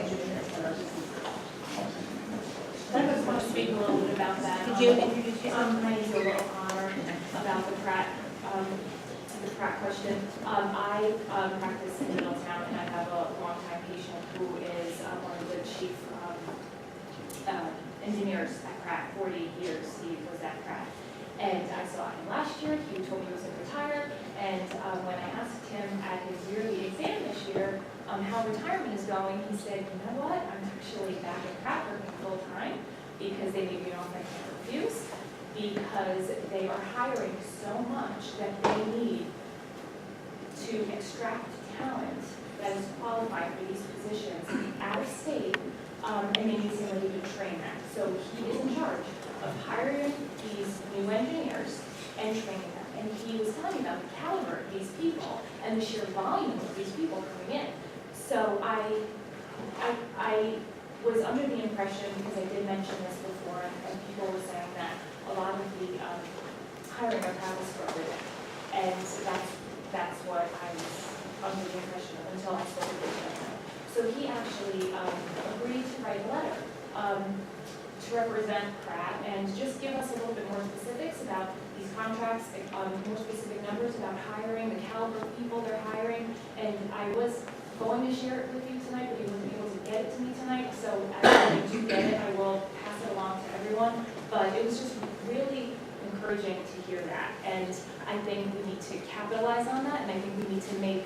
I just want to speak a little bit about that. Could you introduce yourself? My name is O'Connor, about the Pratt question. I practice in Middletown, and I have a longtime patient who is one of the chief engineers at Pratt. 40 years he was at Pratt. And I saw him last year. He told me he was going to retire. And when I asked him at his yearly exam this year how retirement is going, he said, you know what, I'm actually back at Pratt working full time because they made me an offer I can't refuse, because they are hiring so much that they need to extract talent that is qualified for these positions out of state, and they need somebody to train them. So he is in charge of hiring these new engineers and training them. And he was telling me about the caliber of these people and the sheer volume of these people coming in. So I was under the impression, because I did mention this before, and people were saying that a lot of the hiring of travel started, and that's what I was under the impression of until I spoke with him. So he actually agreed to write a letter to represent Pratt and just give us a little bit more specifics about these contracts, more specific numbers about hiring, the caliber of people they're hiring. And I was going to share it with you tonight, but he wasn't able to get it to me tonight. So as I do get it, I will pass it along to everyone. But it was just really encouraging to hear that. And I think we need to capitalize on that, and I think we need to make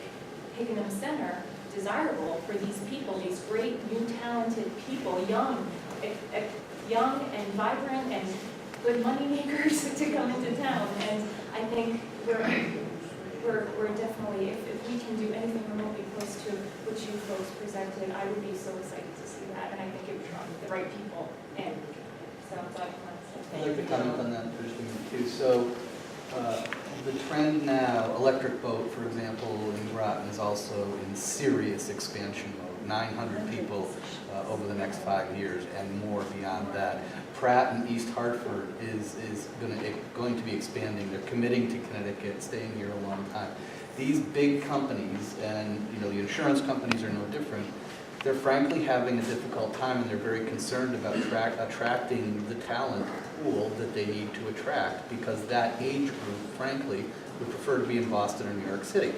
Higginham Center desirable for these people, these great new talented people, young and vibrant and good money makers to come into town. And I think we're definitely, if we can do anything remotely close to what you folks presented, I would be so excited to see that, and I think it would draw the right people in. So that's all I want to say. I'd like to comment on that first thing too. So the trend now, electric boat, for example, in Groton is also in serious expansion mode. 900 people over the next 5 years and more beyond that. Pratt and East Hartford is going to be expanding. They're committing to Connecticut, staying here a long time. These big companies, and the insurance companies are no different, they're frankly having a difficult time, and they're very concerned about attracting the talent pool that they need to attract, because that age group, frankly, would prefer to be in Boston or New York City,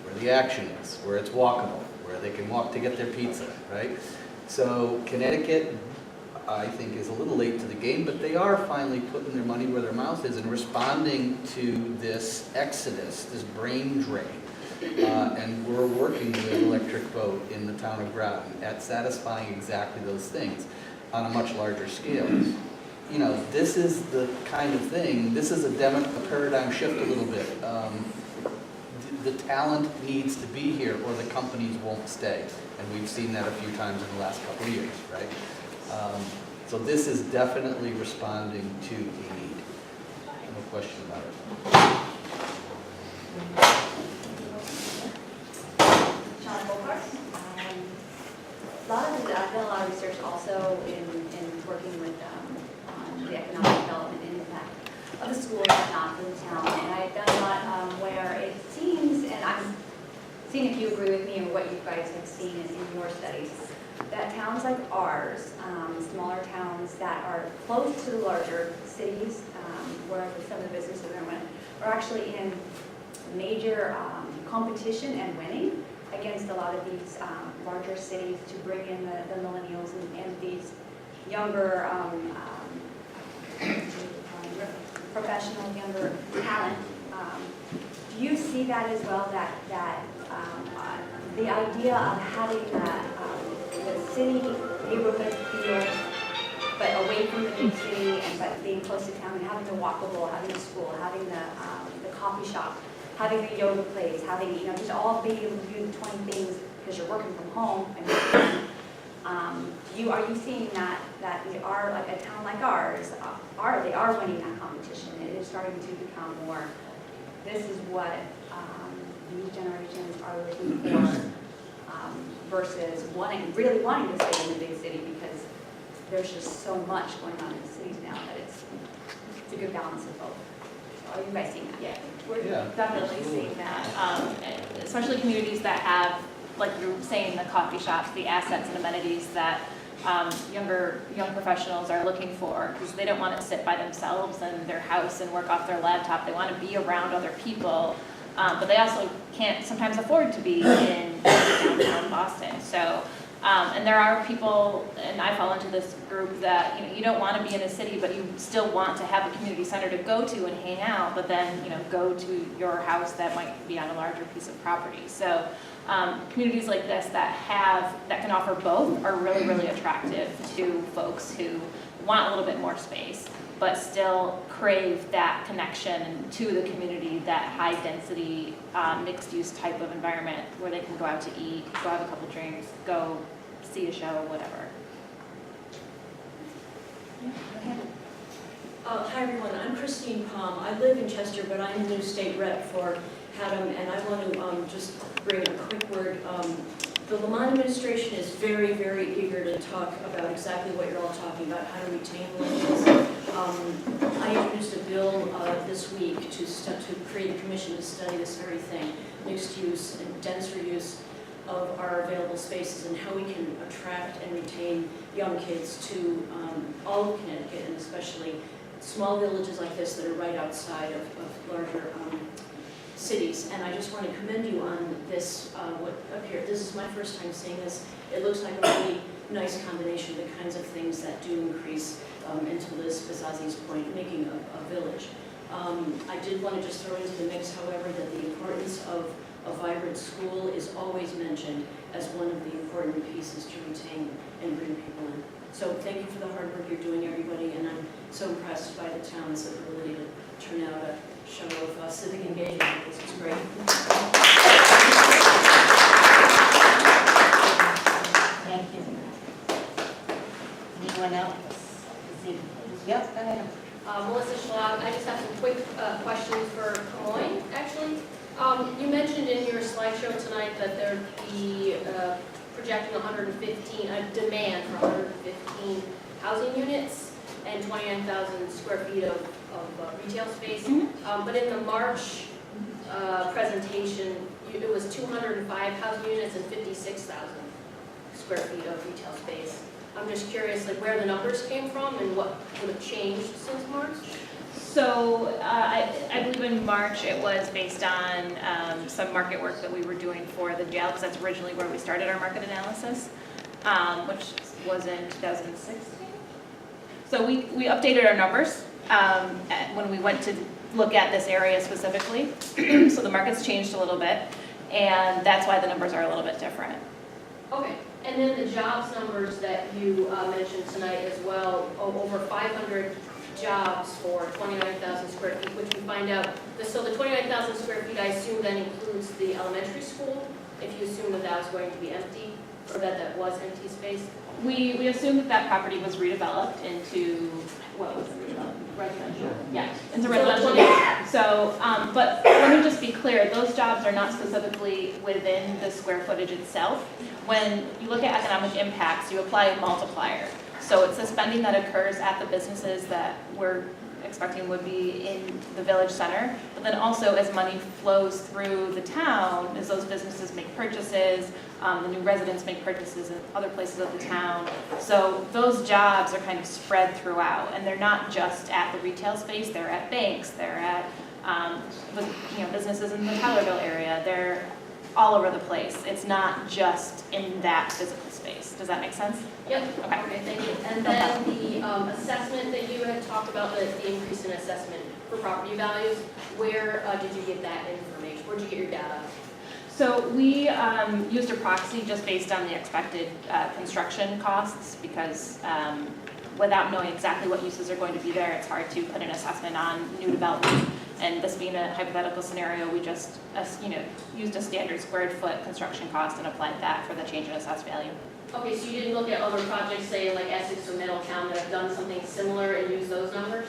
where the action is, where it's walkable, where they can walk to get their pizza, right? So Connecticut, I think, is a little late to the game, but they are finally putting their money where their mouth is and responding to this exodus, this brain drain. And we're working with Electric Boat in the town of Groton at satisfying exactly those things on a much larger scale. This is the kind of thing, this is a paradigm shift a little bit. the talent needs to be here or the companies won't stay. And we've seen that a few times in the last couple of years, right? So this is definitely responding to a need. No question about it. Sean Bogart. I've done a lot of research also in working with on the economic development impact of the schools and not for the town. And I've done a lot where it seems, and I'm seeing if you agree with me or what you guys have seen in your studies, that towns like ours, smaller towns that are close to the larger cities, where some of the businesses are actually in major competition and winning against a lot of these larger cities to bring in the millennials and these younger professional, younger talent. Do you see that as well, that the idea of having the city neighborhood feel, but away from the big city, but being close to town, and having the walkable, having the school, having the coffee shop, having the yoga place, having, just all being able to do the 20 things because you're working from home, and are you seeing that we are, like a town like ours, they are winning that competition? It is starting to become more, this is what these generations are looking for, versus really wanting to stay in the big city, because there's just so much going on in the cities now that it's a good balance of both. So are you guys seeing that? Yeah, we're definitely seeing that, especially communities that have, like you were saying, the coffee shops, the assets and amenities that young professionals are looking for, because they don't want to sit by themselves in their house and work off their laptop. They want to be around other people, but they also can't sometimes afford to be in downtown Boston. So, and there are people, and I fall into this group, that you don't want to be in a city, but you still want to have a community center to go to and hang out, but then go to your house that might be on a larger piece of property. So communities like this that can offer both are really, really attractive to folks who want a little bit more space, but still crave that connection to the community, that high density, mixed use type of environment where they can go out to eat, go have a couple drinks, go see a show, whatever. Hi everyone, I'm Christine Palm. I live in Chester, but I'm the new state rep for Haddam, and I want to just bring a quick word. The Lamont administration is very, very eager to talk about exactly what you're all talking about, how to retain millennials. I introduced a bill this week to create a commission to study this very thing, mixed use and denser use of our available spaces and how we can attract and retain young kids to all of Connecticut, and especially small villages like this that are right outside of larger cities. And I just want to commend you on this, what up here. This is my first time seeing this. It looks like a really nice combination of the kinds of things that do increase, and to Liz Bazazzi's point, making a village. I did want to just throw into the mix, however, that the importance of a vibrant school is always mentioned as one of the important pieces to retain and bring people in. So thank you for the hard work you're doing, everybody, and I'm so impressed by the town's ability to turn out a show of civic engagement. This is great. Thank you. Anyone else? Yep, go ahead. Melissa Schlab. I just have some quick questions for Camoin, actually. You mentioned in your slideshow tonight that there'd be projecting 115, a demand for 115 housing units and 29,000 square feet of retail space. But in the March presentation, it was 205 housing units and 56,000 square feet of retail space. I'm just curious, like, where the numbers came from and what would have changed since March? So I believe in March it was based on some market work that we were doing for the jail, because that's originally where we started our market analysis, which was in 2016. So we updated our numbers when we went to look at this area specifically. So the market's changed a little bit, and that's why the numbers are a little bit different. Okay, and then the jobs numbers that you mentioned tonight as well, over 500 jobs for 29,000 square feet, which we find out, so the 29,000 square feet, I assume then includes the elementary school, if you assume that that was going to be empty, or that that was empty space? We assumed that that property was redeveloped into, what was it redeveloped? Residential. Yeah, into residential. So, but let me just be clear, those jobs are not specifically within the square footage itself. When you look at economic impacts, you apply a multiplier. So it's the spending that occurs at the businesses that we're expecting would be in the village center, but then also as money flows through the town, as those businesses make purchases, the new residents make purchases in other places of the town. So those jobs are kind of spread throughout, and they're not just at the retail space, they're at banks, they're at businesses in the Tylerville area, they're all over the place. It's not just in that physical space. Does that make sense? Yep. Okay, thank you. And then the assessment that you had talked about, the increase in assessment for property values, where did you get that information? Where did you get your data? So we used a proxy just based on the expected construction costs, because without knowing exactly what uses are going to be there, it's hard to put an assessment on new development. And this being a hypothetical scenario, we just used a standard square foot construction cost and applied that for the change in assessed value. Okay, so you didn't look at other projects, say like Essex or Middletown, that have done something similar and use those numbers?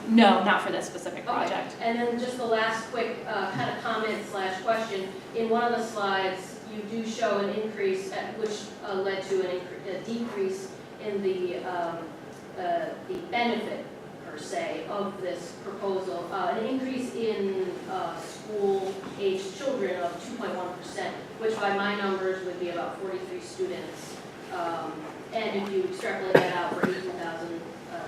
No, not for this specific project. Okay. And then just the last quick kind of comment / question. In one of the slides, you do show an increase, which led to a decrease in the benefit, per se, of this proposal. An increase in school-aged children of 2.1%, which by my numbers would be about 43 students. And if you extrapolate that out for $18,000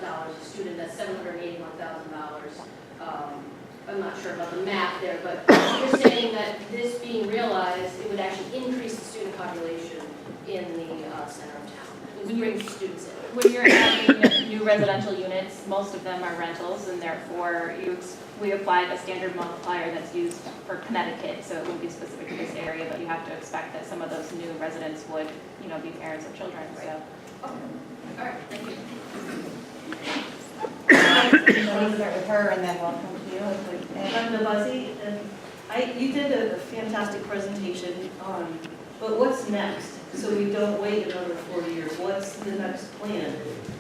a student, that's $781,000. I'm not sure about the math there, but you're saying that this being realized, it would actually increase the student population in the center of town. It would bring students in. When you're adding new residential units, most of them are rentals, and therefore we applied a standard multiplier that's used for Connecticut, so it wouldn't be specific to this area, but you have to expect that some of those new residents would, be parents of children. So. Okay. All right, thank you. We'll start with her and then we'll come to you. Dr. Buzzy, you did a fantastic presentation, but what's next? So we don't wait another 4 years. What's the next plan?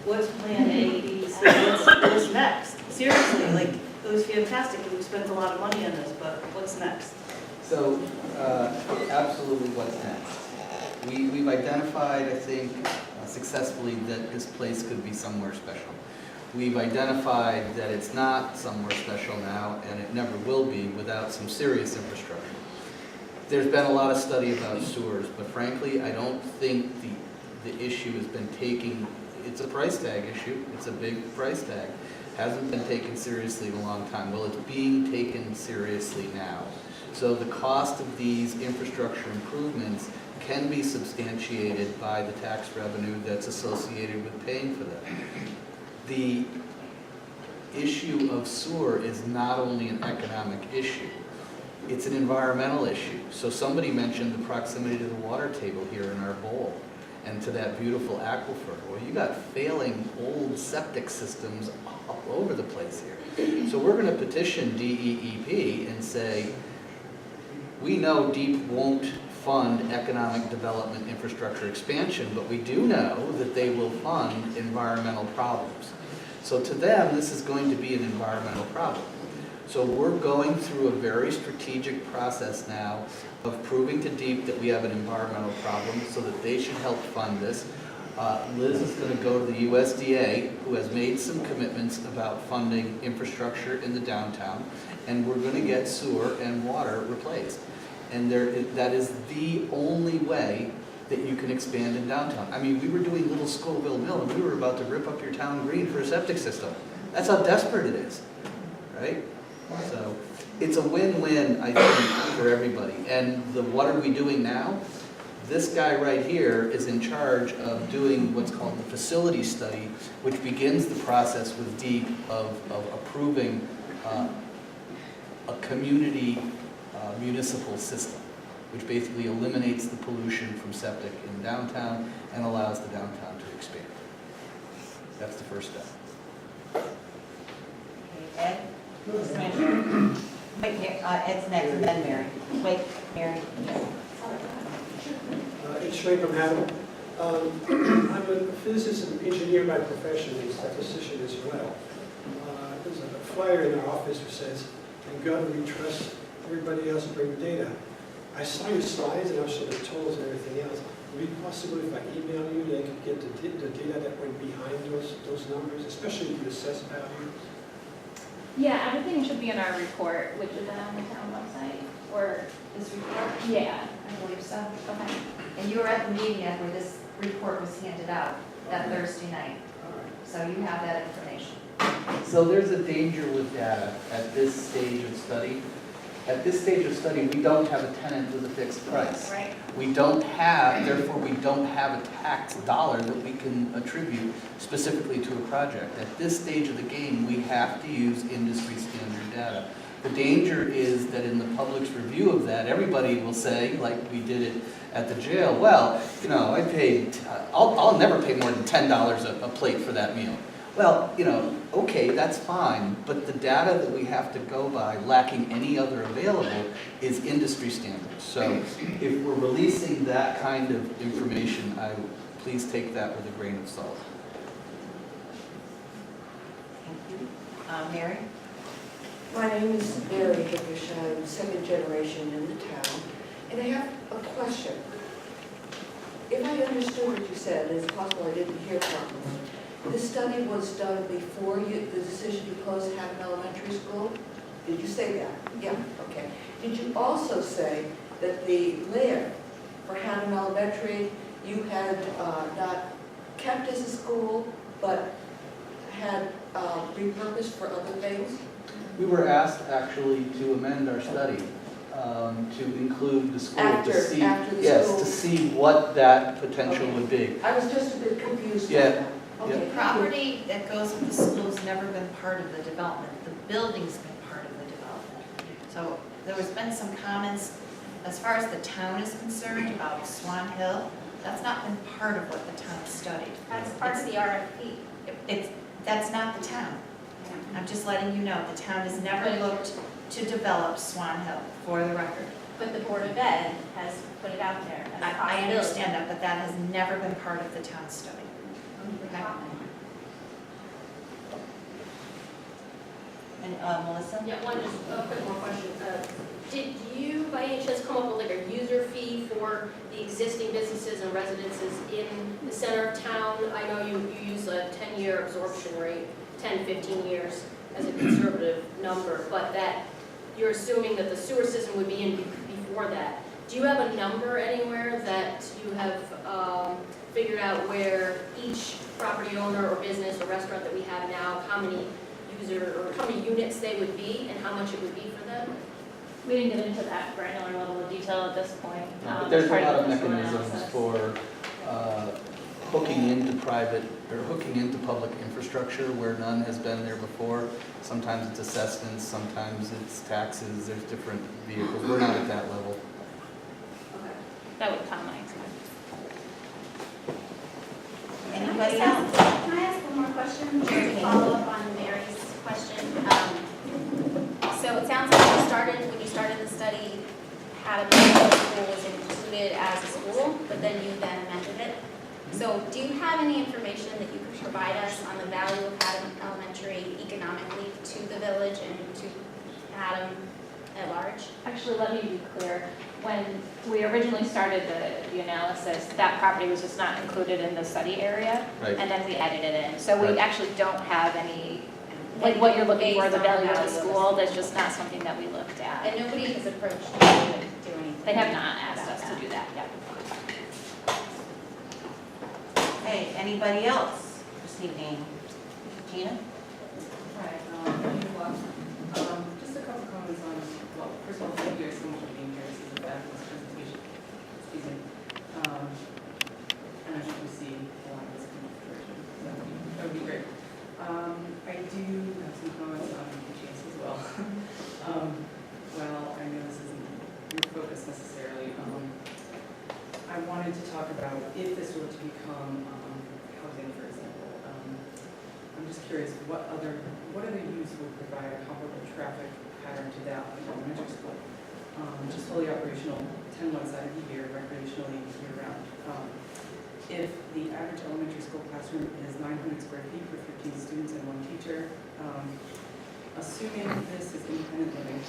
What's plan A, B, C? What's next? Seriously, it was fantastic. We spent a lot of money on this, but what's next? So, absolutely what's next. We've identified, I think, successfully that this place could be somewhere special. We've identified that it's not somewhere special now, and it never will be without some serious infrastructure. There's been a lot of study about sewers, but frankly, I don't think the issue has been it's a price tag issue, it's a big price tag. Hasn't been taken seriously in a long time. Well, it's being taken seriously now. So the cost of these infrastructure improvements can be substantiated by the tax revenue that's associated with paying for them. The issue of sewer is not only an economic issue, it's an environmental issue. So somebody mentioned the proximity to the water table here in our bowl and to that beautiful aquifer. Well, you got failing old septic systems all over the place here. So we're going to petition DEEP and say, we know DEEP won't fund economic development infrastructure expansion, but we do know that they will fund environmental problems. So to them, this is going to be an environmental problem. So we're going through a very strategic process now of proving to DEEP that we have an environmental problem so that they should help fund this. Liz is going to go to the USDA, who has made some commitments about funding infrastructure in the downtown, and we're going to get sewer and water replaced. And that is the only way that you can expand in downtown. I mean, we were doing Little Scoville Mill, and we were about to rip up your town green for a septic system. That's how desperate it is, right? So it's a win-win, I think, for everybody. And what are we doing now? This guy right here is in charge of doing what's called the facility study, which begins the process with DEEP of approving a community municipal system, which basically eliminates the pollution from septic in downtown and allows the downtown to expand. That's the first step. Ed? Wait, Ed's next, and then Mary. Wait, Mary. It's straight from Haddam. I'm a physicist and engineer by profession, and statistician as well. There's a flyer in our office which says, "In God we trust, everybody else bring the data." I saw your slides and also the totals and everything else. Would it be possible if I email you, that I could get the data that went behind those numbers, especially the assessed value? Yeah, everything should be in our report, which is on the town website, or This report? yeah. I believe so. Okay. And you were at the meeting where this report was handed out that Thursday night. So you have that information. So there's a danger with data at this stage of study. At this stage of study, we don't have a tenant with a fixed price. Right. We don't have, therefore we don't have a tax dollar that we can attribute specifically to a project. At this stage of the game, we have to use industry standard data. The danger is that in the public's review of that, everybody will say, like we did it at the jail, well, you know, I paid, I'll never pay more than $10 a plate for that meal. Well, you know, okay, that's fine, but the data that we have to go by, lacking any other available, is industry standards. So if we're releasing that kind of information, please take that with a grain of salt. Thank you. Mary? My name is Mary Hickish. I'm second generation in the town, and I have a question. If I understood what you said, and it's possible I didn't hear properly, the study was done before the decision to close Haddam Elementary School? Did you say that? Yeah, okay. Did you also say that the layout for Haddam Elementary, you had not kept as a school, but had repurposed for other things? We were asked actually to amend our study to include the school After to see, the yes, school. to see what that potential would be. I was just a bit confused. Yeah. Okay. The property that goes with the school's never been part of the development. The building's been part of the development. So there has been some comments, as far as the town is concerned, about Swan Hill. That's not been part of what the town studied. That's part of the RFP. That's not the town. I'm just letting you know, the town has never looked to develop Swan Hill, for the record. But the Board of Ed has put it out there as a I possibility. understand that, but that has never been part of the town study. Okay? And Melissa? Yeah, one, just a quick more question. Did you, by any chance, come up with like a user fee for the existing businesses and residences in the center of town? I know you use a 10-year absorption rate, 10, 15 years as a conservative number, but that you're assuming that the sewer system would be in before that. Do you have a number anywhere that you have figured out where each property owner or business or restaurant that we have now, how many units they would be and how much it would be for them? We didn't get into that granular level of detail at this point. But there's a Part lot of the fiscal mechanisms analysis. for hooking into private, or hooking into public infrastructure where none has been there before. Sometimes it's assessments, sometimes it's taxes, there's different vehicles. We're not at that level. That would come, I expect. Anybody Can I else? Can I ask one more question, just to follow up on Mary's question? So it sounds like when you started the study, Haddam Elementary School was included as a school, but then you then amended it. So do you have any information that you could provide us on the value of Haddam Elementary economically to the village and to Haddam at large? Actually, let me be clear. When we originally started the analysis, that property was just not included in the study area. Right. And then we added it in. So we Right. actually don't have any, like what you're looking for, the value of the school, that's just not something that we looked at. And nobody has approached you to do anything. They have not asked us to do that yet. Hey, anybody else this evening? Gina? Hi, just a couple comments on, well, first of all, thank you guys so much for being here. This is a fabulous presentation. Excuse me. And I hope we see a lot of this come to fruition. So that would be great. I do have some comments on the chance as well. Well, I know this isn't your focus necessarily. I wanted to talk about if this were to become housing, for example. I'm just curious, what other use would provide a comparable traffic pattern to that of elementary school? Which is fully operational 10 months out of the year, recreationally year-round. If the average elementary school classroom is 900 square feet for 15 students and 1 teacher, assuming this is independent living,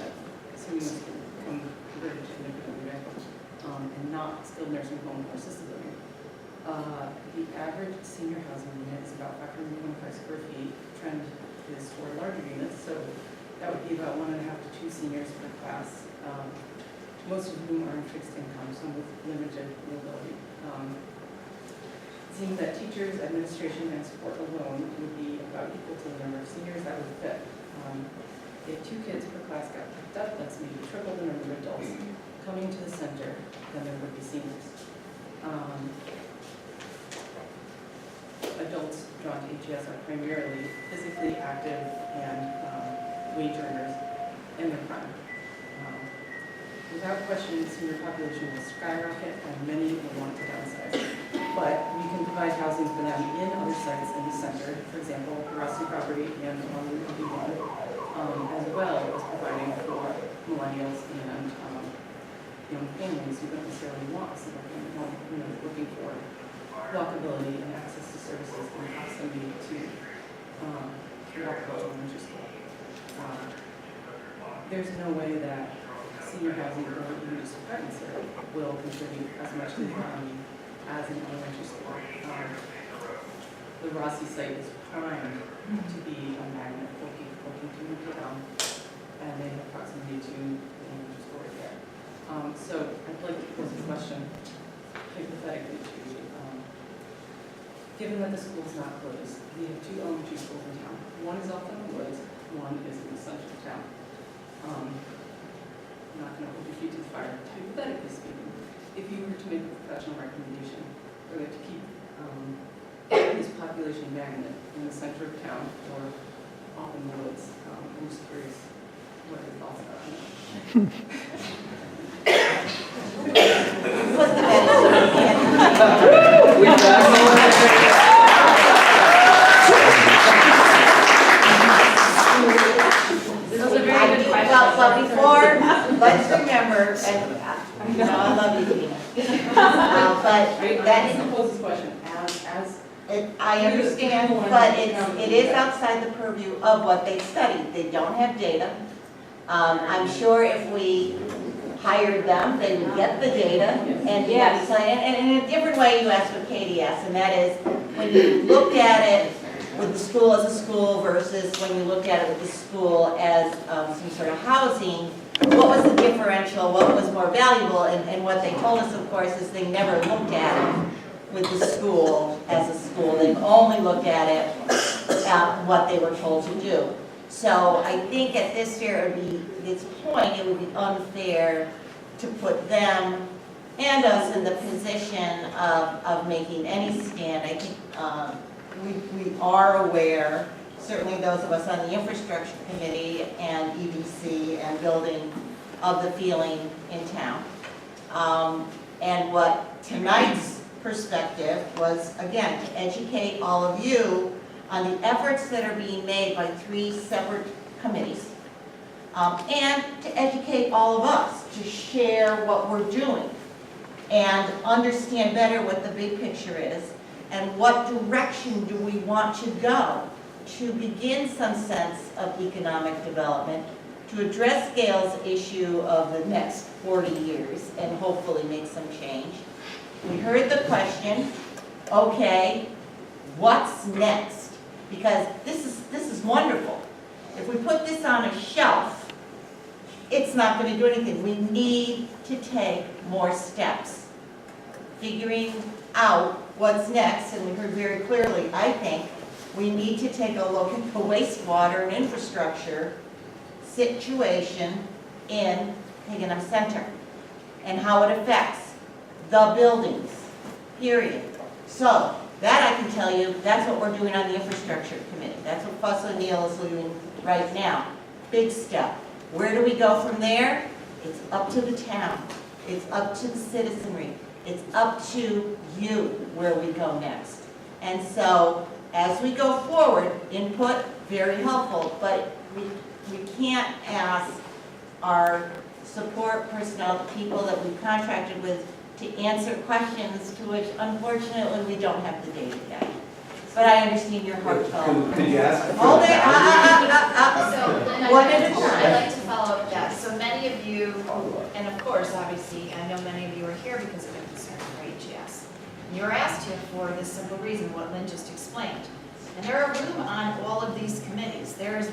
assuming this can become converted to independent living, and not skilled nursing home or assisted living, the average senior housing unit is about 525 square feet. Trend is for larger units, so that would be about 1.5 to 2 seniors per class, most of whom are in fixed income, some with limited mobility. It seems that teachers, administration, and support alone would be about equal to the number of seniors that would fit. If 2 kids per class got picked up, that's maybe triple the number of adults coming to the center than there would be seniors. Adults drawn to HES are primarily physically active and wage earners in their prime. Without question, the senior population will skyrocket and many will want to downsize. But we can provide housing for them in other sites in the center, for example, the Rossi property and on Route 1, as well as providing for millennials and young families who don't necessarily want a single family home, looking for walkability and access to services and proximity to walkable elementary school. There's no way that senior housing or even just apartments will contribute as much to the economy as an elementary school. The Rossi site is primed to be a magnet for people looking to move down, and they have proximity to the elementary school right there. So I'd like to pose a question, hypothetically, to you. Given that the school is not closed, we have 2 elementary schools in town. One is off in the woods, one is in the center of town. I'm not going to hold your feet to the fire. Hypothetically speaking, if you were to make a professional recommendation whether to keep this population magnet in the center of town or off in the woods, I'm just curious what your thoughts are on that. Those are very good questions. Well, before, let's remember, and I love you, Tina. But that is, I understand, but it is outside the purview of what they studied. They don't have data. I'm sure if we hired them, they would get the data and in a different way you asked what Katie asked, and that is when you look at it with the school as a school versus when you look at it with the school as some sort of housing, what was the differential, what was more valuable, and what they told us, of course, is they never looked at it with the school as a school. They've only looked at it what they were told to do. So I think at this point, it would be unfair to put them and us in the position of making any stand. I think we are aware, certainly those of us on the infrastructure committee and EDC and building, of the feeling in town. And what tonight's perspective was, again, to educate all of you on the efforts that are being made by 3 separate committees, and to educate all of us, to share what we're doing and understand better what the big picture is and what direction do we want to go to begin some sense of economic development, to address Gail's issue of the next 40 years and hopefully make some change. We heard the question, okay, what's next? Because this is wonderful. If we put this on a shelf, it's not going to do anything. We need to take more steps. Figuring out what's next, and we heard very clearly, I think, we need to take a look at the wastewater and infrastructure situation in Haddam Center and how it affects the buildings, period. So, that I can tell you, that's what we're doing on the infrastructure committee. That's what Fuss O'Neill is doing right now. Big step. Where do we go from there? It's up to the town. It's up to the citizenry. It's up to you where we go next. And so as we go forward, input, very helpful, but we can't ask our support personnel, the people that we've contracted with, to answer questions to which unfortunately we don't have the data yet. But I understand your heartfelt. Could you ask? Hold it, So, Lynn, one at a I'd time. like to follow up with that. So many of you, and of course, obviously, I know many of you are here because of a concern for HES. You were asked here for this simple reason, what Lynn just explained. And there are room on all of these committees. There's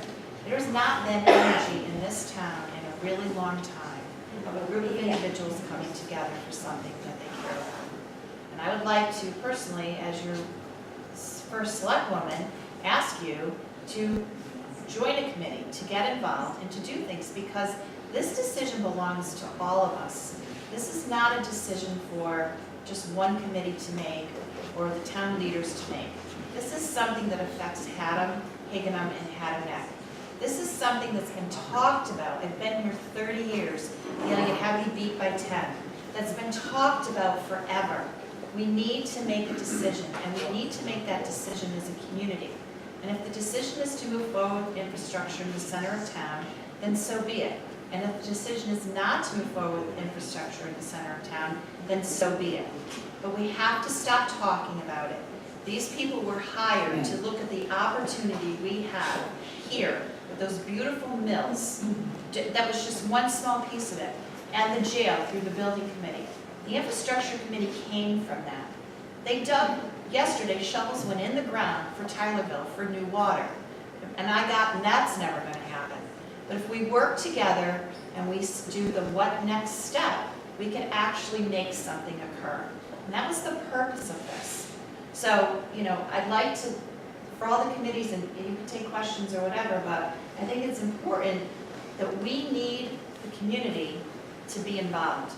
not been energy in this town in a really long time of a group of individuals coming together for something that they care about. And I would like to personally, as your first select woman, ask you to join a committee, to get involved and to do things, because this decision belongs to all of us. This is not a decision for just one committee to make or the town leaders to make. This is something that affects Haddam, Haddam, and Haddam Neck. This is something that's been talked about. I've been here 30 years, getting it heavy beat by 10. That's been talked about forever. We need to make a decision, and we need to make that decision as a community. And if the decision is to move forward with infrastructure in the center of town, then so be it. And if the decision is not to move forward with infrastructure in the center of town, then so be it. But we have to stop talking about it. These people were hired to look at the opportunity we have here with those beautiful mills. That was just one small piece of it. And the jail through the building committee. The infrastructure committee came from that. They dug, yesterday, shovels went in the ground for Tylerville for new water. And that's never going to happen. But if we work together and we do the what next step, we can actually make something occur. And that was the purpose of this. So, I'd like to, for all the committees, and you can take questions or whatever, but I think it's important that we need the community to be involved.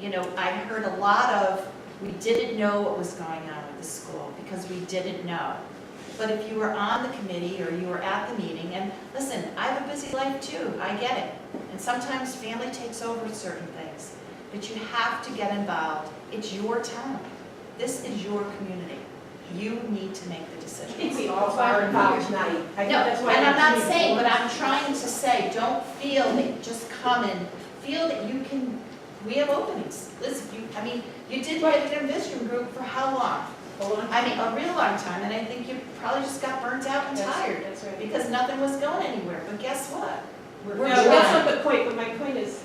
I heard a lot of, we didn't know what was going on with the school because we didn't know. But if you were on the committee or you were at the meeting, and listen, I have a busy life too, I get it. And sometimes family takes over certain things. But you have to get involved. It's your town. This is your community. You need to make the decision. I think we all are involved tonight. No, and I'm not saying, but I'm trying to say, don't feel that just come and feel that you can, we have openings. Listen, you did get an vision group for how long? A real long time, and I think you probably just got burnt out and tired. That's right. Because nothing was going anywhere, but guess what? No, that's not the point, but my point is,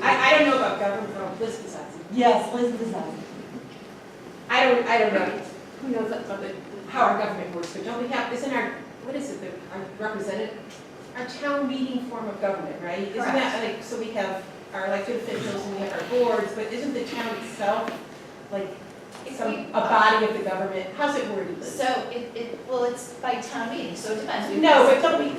I don't know about government, Liz Bizazzi. Yes, Liz Bizazzi. I don't know, who knows about how our government works, but don't we have, isn't our, what is it, our representative, our town meeting form of government, right? Isn't that like, so we have our elected officials and we have our boards, but isn't the town itself like a body of the government? How's it worded, Liz? So it's by town meeting, so it depends. No, but don't we,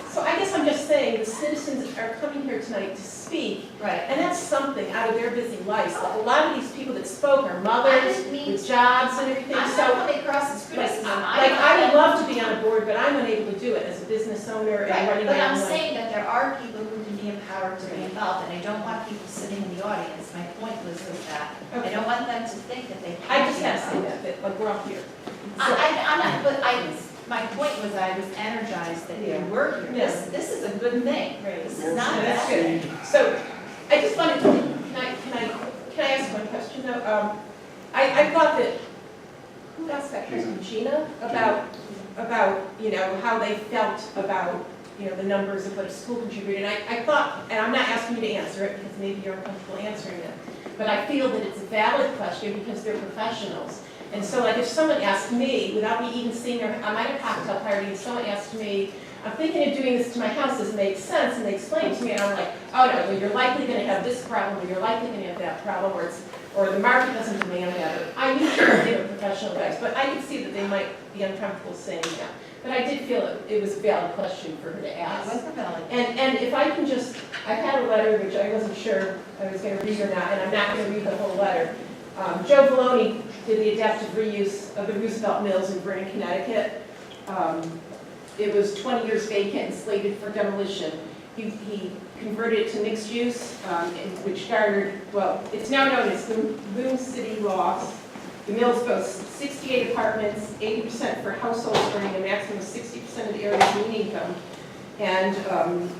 so I guess I'm just saying, the citizens are coming here tonight to speak. Right. And that's something out of their busy lives. Like a lot of these people that spoke are mothers with jobs and everything. I'm not coming across as criticism. I would love to be on a board, but I'm unable to do it as a business owner and running my own life. But I'm saying that there are people who can be empowered to be involved, and I don't want people sitting in the audience. My point was that I don't want them to think that they I can't just be have to say involved. that, like we're all here. I'm not, but my point was I was energized that you were here. Yeah. This is a good thing. Right. This is not That's bad. good. So, I just wanted to, can I ask one question though? I thought that, who asked that question, Gina? About, how they felt about, the numbers of what a school contributed. And I thought, and I'm not asking you to answer it because maybe you're uncomfortable answering it, but I feel that it's a valid question because they're professionals. And so like if someone asked me, without me even seeing their, I'm at a cocktail party and someone asked me, I'm thinking of doing this to my house, does it make sense? And they explained to me and I'm like, oh no, well, you're likely going to have this problem or you're likely going to have that problem or the market doesn't demand that. Or I knew they were professional guys, but I could see that they might be uncomfortable saying that. But I did feel it was a valid question for her to ask. It was a valid. And if I can just, I had a letter which I wasn't sure I was going to read or not, and I'm not going to read the whole letter. Joe Valoni did the adaptive reuse of the Roosevelt Mills in Vernon, Connecticut. It was 20 years vacant and slated for demolition. He converted it to mixed use, which garnered, well, it's now known as the Boone City Loft The mills boast 68 apartments, 80% for households earning a maximum of 60% of the area's median income, and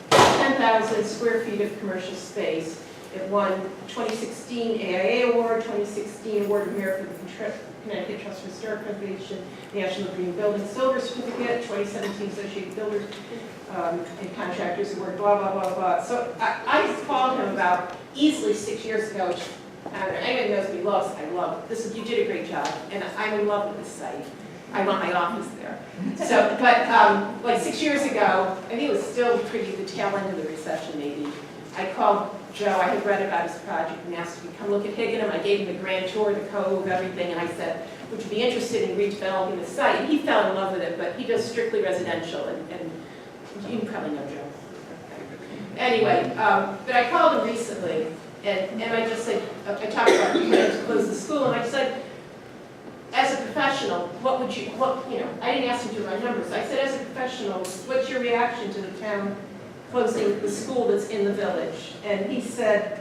10,000 square feet of commercial space. It won 2016 AIA Award, 2016 Award of Merit for the Connecticut Trust for Historic Preservation, National Green Building Silver Certificate, 2017 Associated Builders and Contractors Award, blah, blah, blah, blah. So I called him about easily 6 years ago, which anyone knows me loves, I love it. You did a great job, and I'm in love with this site. I want my office there. So, but like 6 years ago, I think it was still pretty the tail end of the recession maybe, I called Joe, I had read about his project and asked him to come look at Higginham. I gave him the grand tour, the cove, everything, and I said, would you be interested in redeveloping the site? And he fell in love with it, but he does strictly residential, and you probably know Joe. Anyway, but I called him recently, and I just said, I talked about to close the school, and I said, as a professional, what would you, I didn't ask him to run numbers. I said, as a professional, what's your reaction to the town closing the school that's in the village? And he said,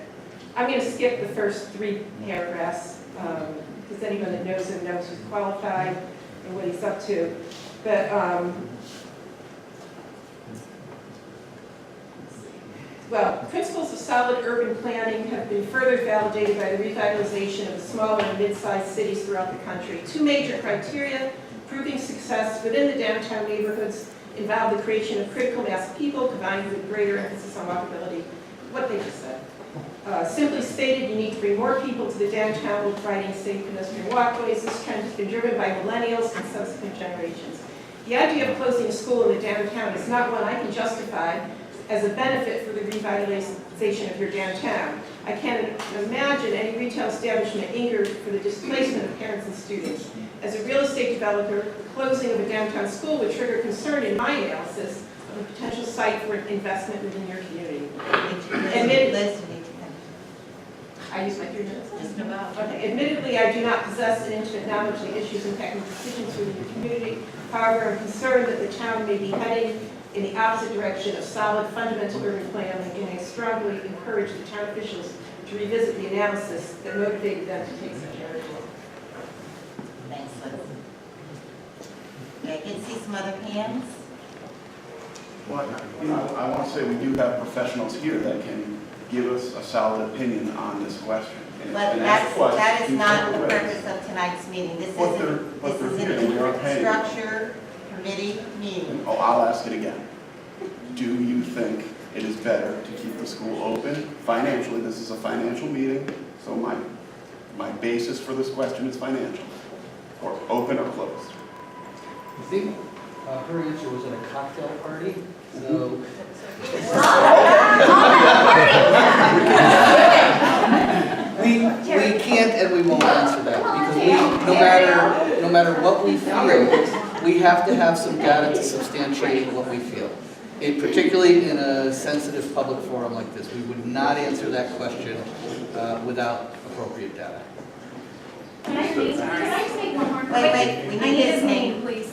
I'm going to skip the first 3 paragraphs, because anyone that knows him knows he's qualified and what he's up to. But, well, principles of solid urban planning have been further validated by the revitalization of the smaller and mid-sized cities throughout the country. 2 major criteria proving success within the downtown neighborhoods involve the creation of critical mass people combined with greater emphasis on walkability. What they just said. Simply stated, you need to bring more people to the downtown while providing safe pedestrian walkways. This trend has been driven by millennials and subsequent generations. The idea of closing a school in the downtown is not one I can justify as a benefit for the revitalization of your downtown. I can't imagine any retail establishment angered for the displacement of parents and students. As a real estate developer, the closing of a downtown school would trigger concern in my analysis of a potential site for investment within your community. I use my 3 minutes? Just about. Okay. Admittedly, I do not possess an intimate knowledge of the issues impacting decisions within the community. However, I'm concerned that the town may be heading in the opposite direction of solid, fundamental urban planning, and I strongly encourage the town officials to revisit the analysis that motivated them to take such action. Thanks, Liz. I can see some other hands. Well, I want to say we do have professionals here that can give us a solid opinion on this question. And But that is not the purpose of tonight's meeting. This is an infrastructure committee meeting. Oh, I'll ask it again. Do you think it is better to keep the school open financially? This is a financial meeting, so my basis for this question is financial. Or open or closed? I think her answer was at a cocktail party, so. We can't and we won't answer that because no matter what we feel, we have to have some data to substantiate what we feel. Particularly in a sensitive public forum like this, we would not answer that question without appropriate data. Can I just make one more? Wait, we need his name, please.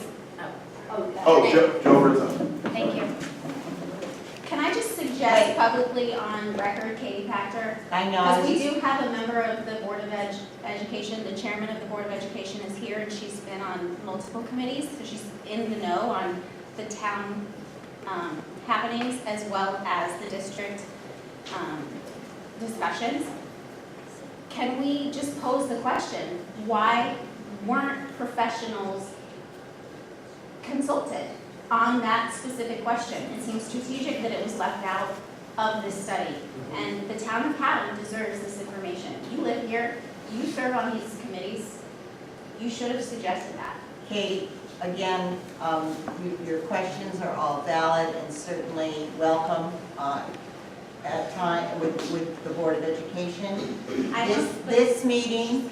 Joe Rizzo. Thank you. Can I just suggest publicly on record, Katie Pachter? I know. Because we do have a member of the Board of Education, the chairman of the Board of Education is here, and she's been on multiple committees, so she's in the know on the town happenings as well as the district discussions. Can we just pose the question, why weren't professionals consulted on that specific question? It seems strategic that it was left out of this study. And the town of Haddam deserves this information. You live here, you serve on these committees, you should have suggested that. Kate, again, your questions are all valid and certainly welcome at time with the Board of Education. This meeting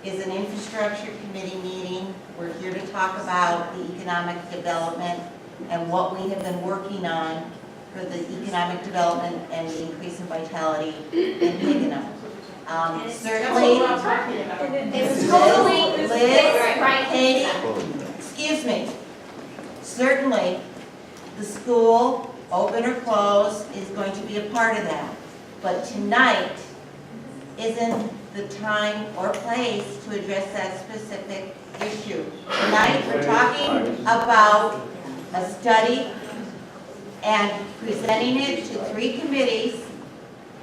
is an infrastructure committee meeting. We're here to talk about the economic development and what we have been working on for the economic development and the increase in vitality in Higginham. Certainly, It's totally Liz, Katie, excuse me. Certainly, the school, open or closed, is going to be a part of that. But tonight, isn't the time or place to address that specific issue. Tonight, we're talking about a study and presenting it to 3 committees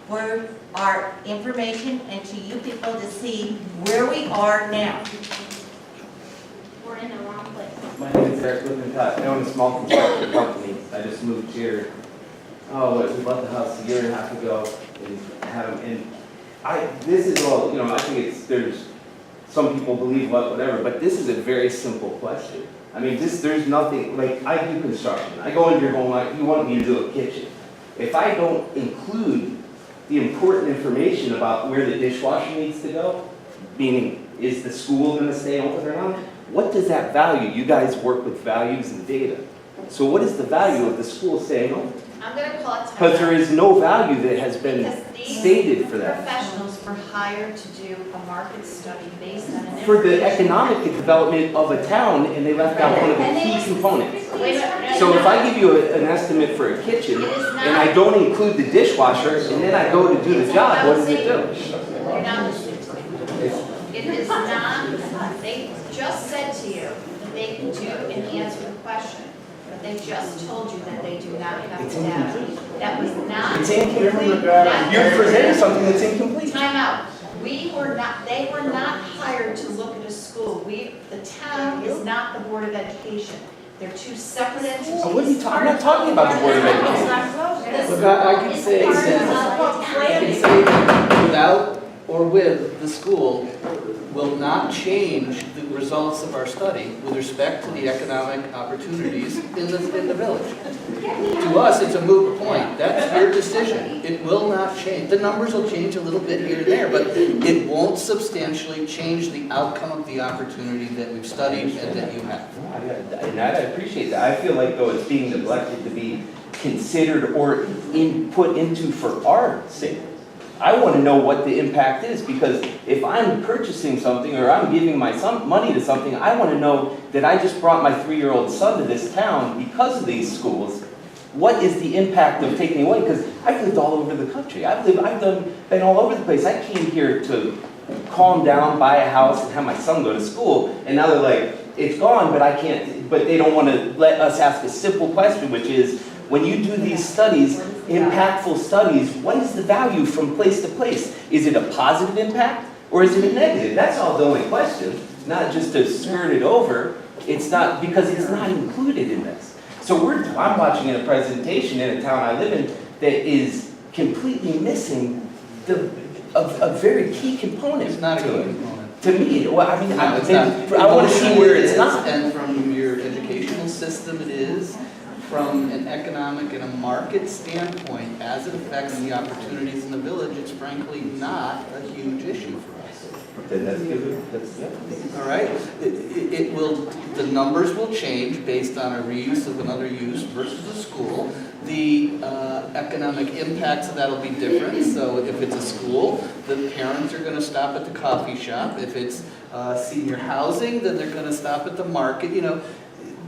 for our information and to you people to see where we are now. We're in the wrong place. My name is Eric Lippincott. I own a small construction company. I just moved here. We bought the house a year and a half ago in Haddam. And this is all, I think there's some people believe whatever, but this is a very simple question. I mean, there's nothing, like, I do construction. I go into your home, you want me to do a kitchen. If I don't include the important information about where the dishwasher needs to go, meaning, is the school going to stay open or not? What does that value? You guys work with values and data. So what is the value of the school staying open? I'm going to call it time. Because there is no value that has been stated for that. Professionals were hired to do a market study based on an For the economic development of a town, and they left out one of the key components. So if I give you an estimate for a kitchen, and I don't include the dishwasher, and then I go to do the job, what does it do? You're not listening to me. It is not, they just said to you that they can do and answer the question. But they just told you that they do not have the data. That was not. It's incomplete. You're presenting something that's incomplete. Time out. They were not hired to look at a school. The town is not the Board of Education. They're 2 separate entities. So what are you talking? I'm not talking about the Board of Education. Look, I can say without or with the school will not change the results of our study with respect to the economic opportunities in the village. To us, it's a moot point. That's your decision. It will not change. The numbers will change a little bit here and there, but it won't substantially change the outcome of the opportunity that we've studied and that you have. And I appreciate that. I feel like, though, it's being neglected to be considered or put into for our sake. I want to know what the impact is, because if I'm purchasing something or I'm giving my son money to something, I want to know that I just brought my 3-year-old son to this town because of these schools. What is the impact of taking away? Because I've lived all over the country. Been all over the place. I came here to calm down, buy a house, and have my son go to school, and now they're like, it's gone, but I can't. But they don't want to let us ask a simple question, which is, when you do these studies, impactful studies, what is the value from place to place? Is it a positive impact or is it a negative? That's all the only question, not just to skirt it over. It's not, because it's not included in this. So I'm watching a presentation in a town I live in that is completely missing a very key component. It's not a key component. To me, well, I mean, No, it's not. I want to see where it's not. And from your educational system, it is. From an economic and a market standpoint, as it affects the opportunities in the village, it's frankly not a huge issue for us. Then that's good. All right? It will, the numbers will change based on a reuse of another use versus a school. The economic impacts of that will be different. So if it's a school, the parents are going to stop at the coffee shop. If it's senior housing, then they're going to stop at the market.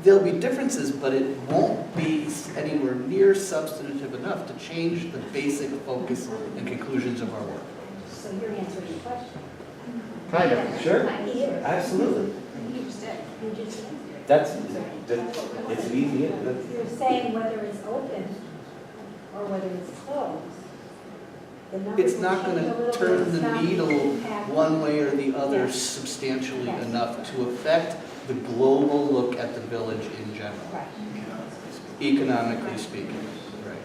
There'll be differences, but it won't be anywhere near substantive enough to change the basic focus and conclusions of our work. So you're answering the question. Kind of, sure. Absolutely. You just did. You just answered. It's an easy answer. You're saying whether it's open or whether it's closed. The numbers It's will not going change a to little bit. turn It's the not needle impact. one way or the other Yes. substantially Yes. enough to affect the global look at the village in general, Right. economically speaking. Right.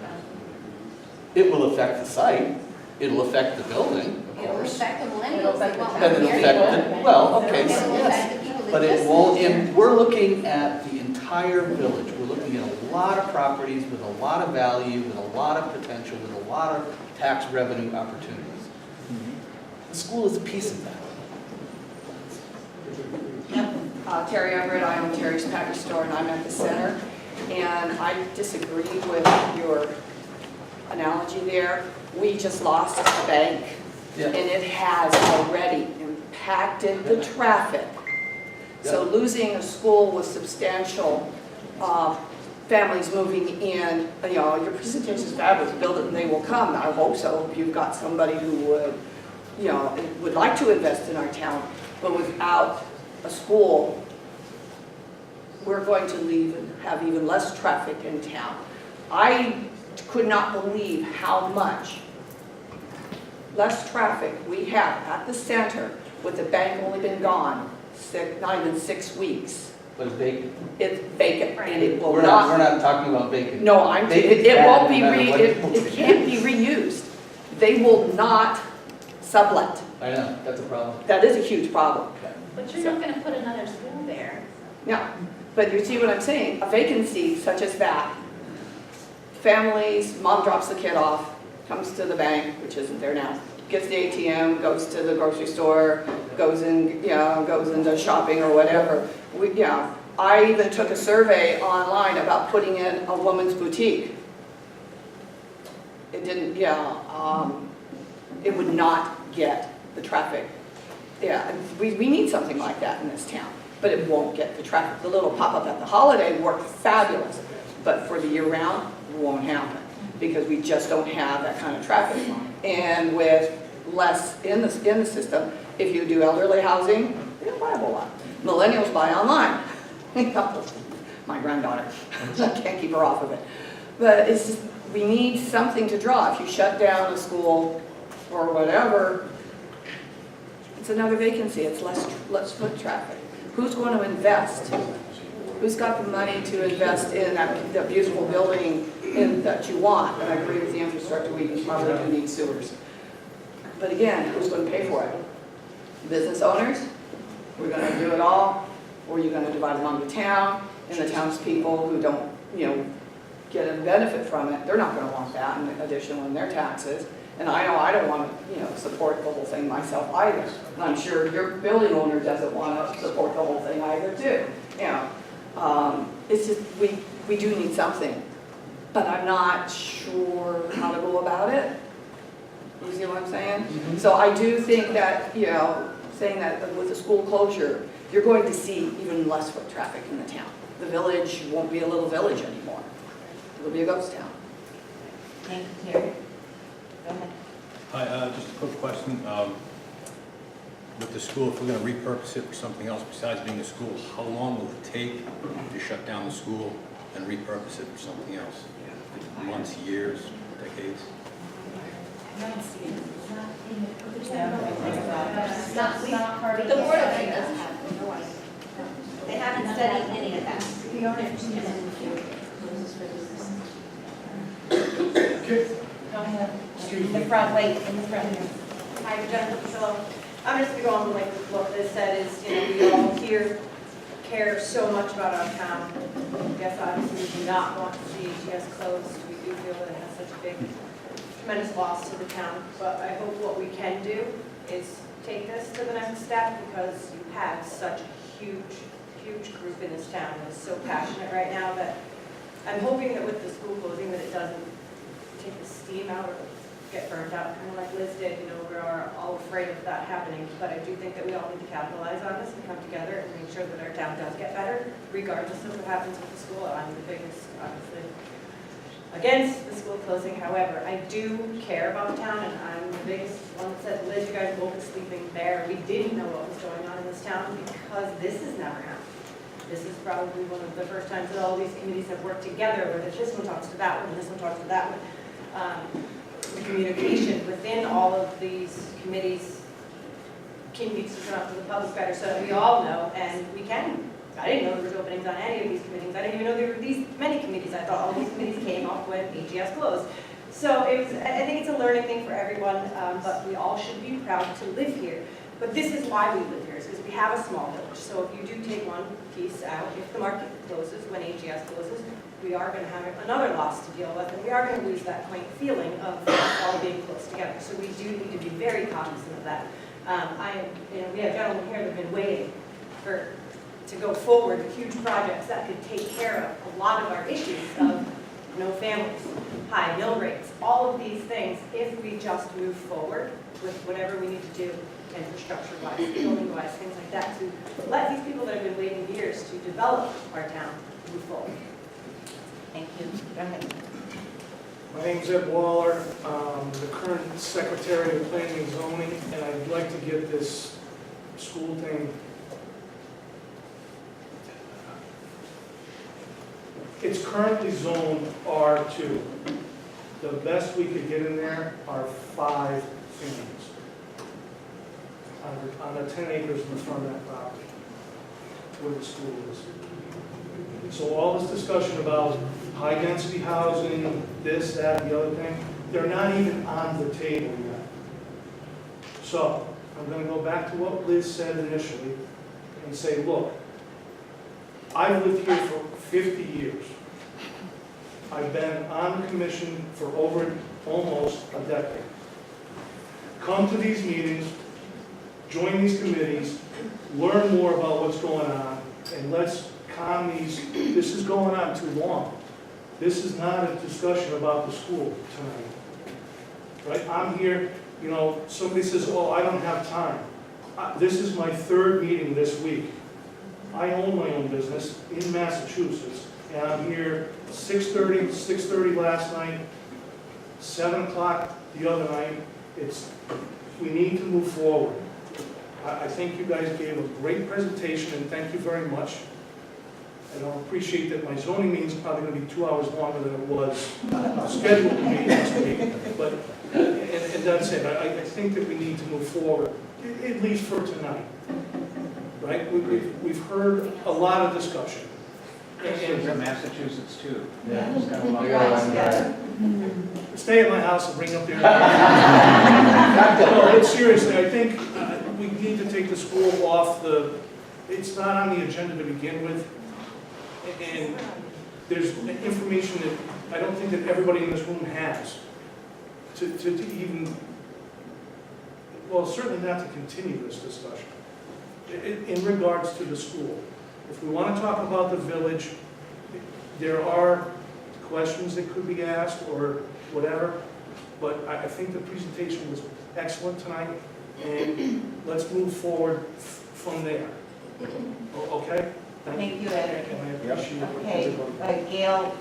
It will affect the site. It'll affect the building, of It'll course. affect the millennials. They won't And it'll marry affect them. the, well, okay, so It'll yes. affect the people that But it just won't, moved and we're looking at the entire village. We're looking at a lot of properties with a lot of value, with a lot of potential, with a lot of tax revenue opportunities. The school is a piece of that. Terry Everett, I own Terry's Package Store, and I'm at the center. And I disagree with your analogy there. We just lost a bank, and it has already impacted the traffic. So losing a school with substantial families moving in, your presentation is fabulous, build it and they will come. I hope so. You've got somebody who would would like to invest in our town, but without a school, we're going to have even less traffic in town. I could not believe how much less traffic we have at the center with the bank only been gone not even 6 weeks. But it's vacant. It's vacant and it will We're not talking about vacant. No, Vacant's it bad won't no be, matter what it can't be reused. They will not sublet. I know, that's a problem. That is a huge problem. But you're not gonna put another school there. No, but you see what I'm saying? A vacancy such as that, families, mom drops the kid off, comes to the bank, which isn't there now, gets the ATM, goes to the grocery store, goes into shopping or whatever. I even took a survey online about putting in a woman's boutique. It didn't, it would not get the traffic. We need something like that in this town, but it won't get the traffic. The little pop-up at the holiday worked fabulous, but for the year-round, it won't happen because we just don't have that kind of traffic. And with less in the system, if you do elderly housing, they don't buy a whole lot. Millennials buy online. My granddaughter, I can't keep her off of it. But it's just, we need something to draw. If you shut down a school or whatever, it's another vacancy. It's less foot traffic. Who's going to invest? Who's got the money to invest in that beautiful building that you want? And I agree with the infrastructure. We probably do need sewers. But again, who's going to pay for it? Business owners? We're going to do it all, or you're going to divide among the town and the townspeople who don't, get a benefit from it. They're not going to want that in addition on their taxes. And I know I don't want to, support the whole thing myself either. And I'm sure your building owner doesn't want to support the whole thing either too. It's just, we do need something, but I'm not sure how to go about it. You see what I'm saying? Mm-hmm. So I do think that, saying that with the school closure, you're going to see even less foot traffic in the town. The village won't be a little village anymore. It'll be a ghost town. Thank you, Terry. Go ahead. Hi, just a quick question. With the school, if we're going to repurpose it for something else besides being a school, how long will it take to shut down the school and repurpose it for something else? Months, years, decades? The Board of Ed doesn't have no idea. They haven't studied any of that. In the front, wait, in the front here. Hi, Jennifer Pasillo. I'm just going to go on like what this said is, we all here care so much about our town. I guess obviously we do not want to see ATS closed. We do feel that it has such a big, tremendous loss to the town. But I hope what we can do is take this to the next step because you have such a huge group in this town that is so passionate right now that I'm hoping that with the school closing that it doesn't take the steam out or get burnt out, kind of like Liz did. We are all afraid of that happening, but I do think that we all need to capitalize on this and come together and make sure that our town does get better, regardless of what happens with the school. I'm the biggest, obviously, against the school closing. However, I do care about the town, and I'm the biggest one that said, Liz, you guys both sleeping there. We didn't know what was going on in this town because this has never happened. This is probably one of the first times that all these committees have worked together, where this one talks to that one, and this one talks to that one. The communication within all of these committees needs to come out to the public better so that we all know, and we can. I didn't know there was openings on any of these committees. I didn't even know there were these many committees. I thought all these committees came up when AGS closed. So I think it's a learning thing for everyone, but we all should be proud to live here. But this is why we live here, is because we have a small village. So if you do take one piece out, if the market closes, when AGS closes, we are going to have another loss to deal with, and we are going to lose that quaint feeling of all being close together. So we do need to be very cognizant of that. We have gentlemen here that have been waiting to go forward with huge projects that could take care of a lot of our issues of no families, high mill rates, all of these things, if we just move forward with whatever we need to do, infrastructure-wise, building-wise, things like that, to let these people that have been waiting years to develop our town move forward. Thank you. Go ahead. My name's Ed Waller, the current Secretary of Planning and Zoning, and I'd like to get this school thing. It's currently zoned R2. The best we could get in there are 5 families on the 10 acres in front of that property where the school is. So all this discussion about high-density housing, this, that, the other thing, they're not even on the table yet. So I'm going to go back to what Liz said initially and say, look, I've lived here for 50 years. I've been on the commission for over almost a decade. Come to these meetings, join these committees, learn more about what's going on, and let's calm these. This is going on too long. This is not a discussion about the school tonight. Right? I'm here, you know, somebody says, oh, I don't have time. This is my 3rd meeting this week. I own my own business in Massachusetts, and I'm here 6:30 last night, 7 o'clock the other night. We need to move forward. I think you guys gave a great presentation, and thank you very much. I don't appreciate that my zoning meeting is probably going to be 2 hours longer than it was scheduled to be next week. But, and that's it. I think that we need to move forward, at least for tonight. Right? We've heard a lot of discussion. Christians in Massachusetts too. Yeah. It's kind of long. Stay at my house and bring up their... No, seriously, I think we need to take the school off the... It's not on the agenda to begin with. And there's information that I don't think that everybody in this room has to even... Well, certainly not to continue this discussion in regards to the school. If we want to talk about the village, there are questions that could be asked or whatever, but I think the presentation was excellent tonight, and let's move forward from there. Okay? Thank you, Ed. And I appreciate it. Okay, Gail,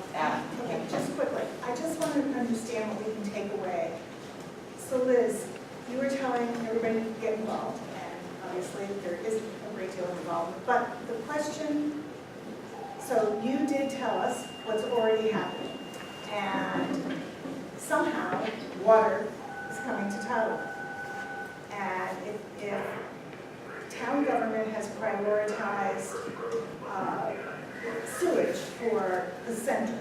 Just quickly, I just wanted to understand what we can take away. So Liz, you were telling everybody to get involved, and obviously there is a great deal of involvement, but the question, so you did tell us what's already happening, and somehow water is coming to Tyler. And if town government has prioritized sewage for the center,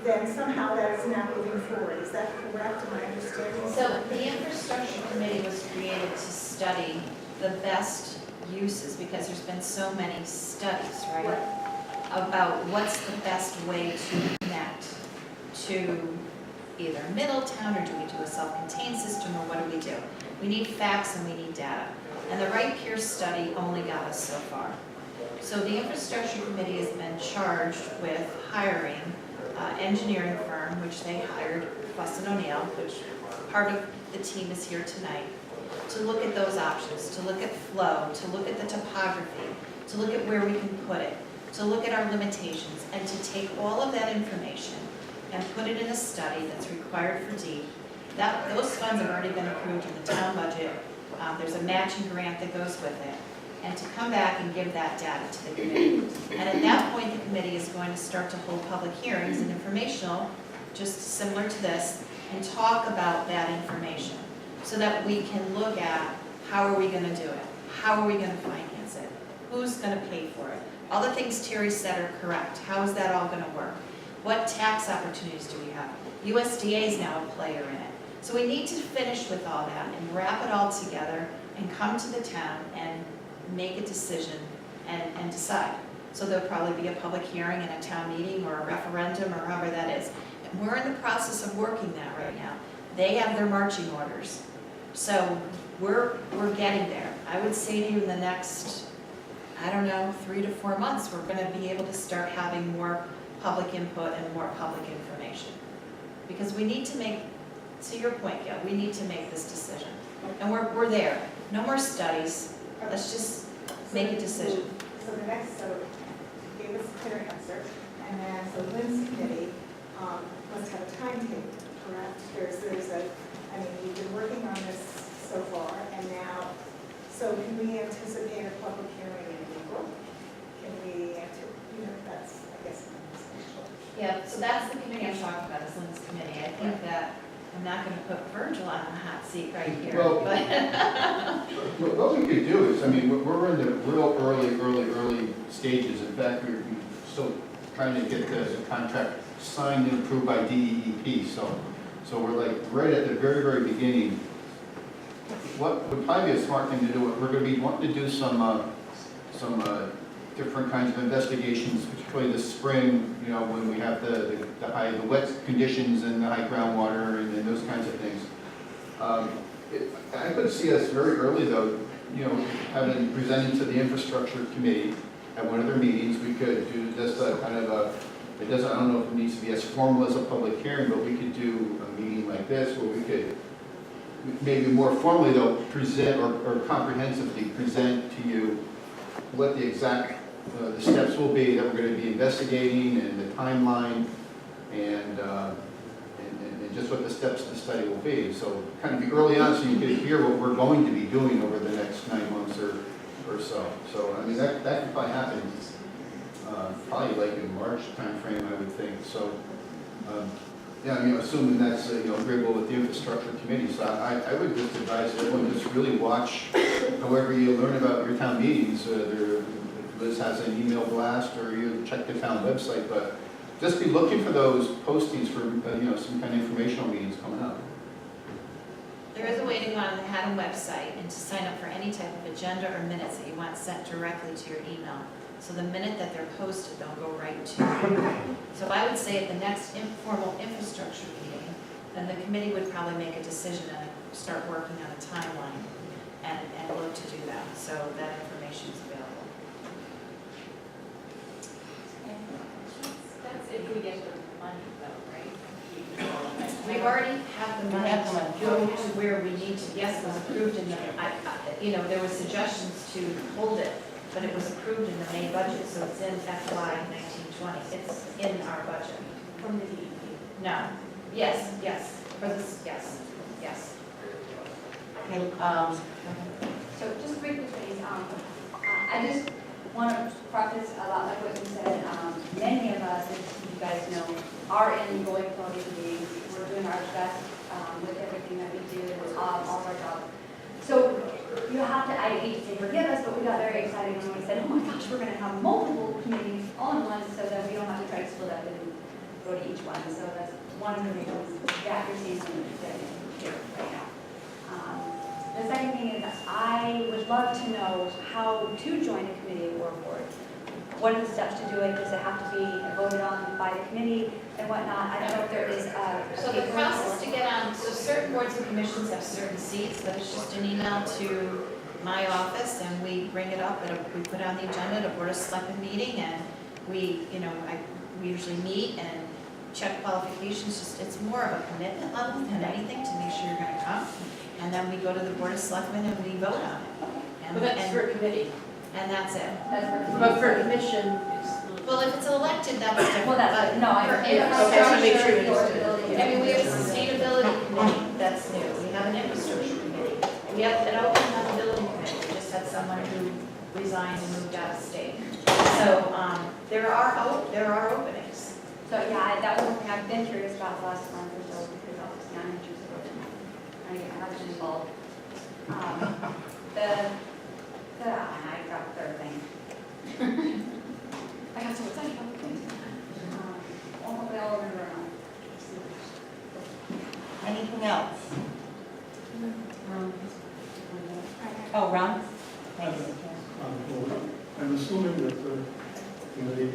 then somehow that is now moving forward. Is that correct? Am I understanding? So the infrastructure committee was created to study the best uses, because there's been so many studies, right? About what's the best way to connect to either Middletown, or do we do a self-contained system, or what do we do? We need facts and we need data. And the Wright Pierce study only got us so far. So the infrastructure committee has been charged with hiring engineering firm, which they hired, Fuss & O'Neill, which part of the team is here tonight, to look at those options, to look at flow, to look at the topography, to look at where we can put it, to look at our limitations, and to take all of that information and put it in a study that's required for DEEP. Those funds have already been approved in the town budget. There's a matching grant that goes with it. And to come back and give that data to the committee. And at that point, the committee is going to start to hold public hearings and informational, just similar to this, and talk about that information so that we can look at how are we going to do it? How are we going to finance it? Who's going to pay for it? All the things Terry said are correct. How is that all going to work? What tax opportunities do we have? USDA is now a player in it. So we need to finish with all that and wrap it all together and come to the town and make a decision and decide. So there'll probably be a public hearing and a town meeting or a referendum or however that is. And we're in the process of working that right now. They have their marching orders. So we're getting there. I would say to you in the next, I don't know, 3 to 4 months, we're going to be able to start having more public input and more public information. Because we need to make, to your point, Gail, we need to make this decision. And we're there. No more studies. Let's just make a decision. So the next, so you gave us a clear answer, and then so Lynn's committee, must have a timetable, correct? There's a, I mean, we've been working on this so far, and now, so can we anticipate a public hearing in April? Can we, that's, I guess, my next question. Yeah, so that's the committee I'm talking about, is Lynn's committee. I think that, I'm not gonna put Virgil on the hot seat right here, Well- but. What we could do is, I mean, we're in the real early stages. In fact, we're still trying to get the contract signed and approved by DEEP, so we're like right at the very beginning. What would probably be a smart thing to do, we're gonna be wanting to do some different kinds of investigations, particularly this spring, when we have the wet conditions and the high groundwater and those kinds of things. I could see us very early though, having presented to the infrastructure committee at one of their meetings. We could do just a kind of a, I don't know if it needs to be as formal as a public hearing, but we could do a meeting like this where we could maybe more formally though present or comprehensively present to you what the exact the steps will be that we're going to be investigating and the timeline and just what the steps of the study will be. So kind of be early on so you can hear what we're going to be doing over the next 9 months or so. So I mean that could probably happen probably like in March timeframe, I would think. So yeah, I mean assuming that's agreeable with the infrastructure committee. So I would just advise everyone just really watch however you learn about your town meetings. Liz has an email blast or you check the town website, but just be looking for those postings for some kind of informational meetings coming up. There is a way to go on the Haddam website and to sign up for any type of agenda or minutes that you want sent directly to your email. So the minute that they're posted, they'll go right to you. So I would say at the next informal infrastructure meeting, then the committee would probably make a decision and start working on a timeline and look to do that. So that information is available. That's if we get the money though, right? We already have the money to go to where we need to. Yes, it was approved in the, there were suggestions to hold it, but it was approved in the May budget, so it's in FY 1920. It's in our budget. From the DEP. No. Yes. For this, yes. Okay, So just briefly, please, I just want to preface a lot like what you said. Many of us, as you guys know, are in going to all these meetings. We're doing our best with everything that we do, all of our jobs. So you have to, I hate to say forgive us, but we got very excited when we said, oh my gosh, we're going to have multiple committees all in one so that we don't have to try to split up and go to each one. So that's one of the reasons that you're seeing some here right now. The second thing is I would love to know how to join a committee or a board. What are the steps to do it? Does it have to be voted on by the committee and whatnot? I don't know if there is a... So the process to get on, so certain boards and commissions have certain seats, but it's just an email to my office and we bring it up, we put it on the agenda at a Board of Selectmen meeting and we usually meet and check qualifications. It's more of a commitment level than anything to make sure you're going to come. And then we go to the Board of Selectmen and we vote on it. But that's for a committee. And that's it. But for a commission, Well, if it's elected, that's different. Well, that's, no, I... For Okay, so make sure you infrastructure, I mean, we have a sustainability committee, that's new. We have an infrastructure committee. We have an open accountability committee. We just had someone who resigned and moved out of state. So there are openings. So yeah, that was something I've been curious about the last month or so because obviously I'm interested in I have been involved. I got the third thing. I got so excited about the things. Hopefully I'll remember now. anything else? Oh, Ron? Thank you. I'm assuming that they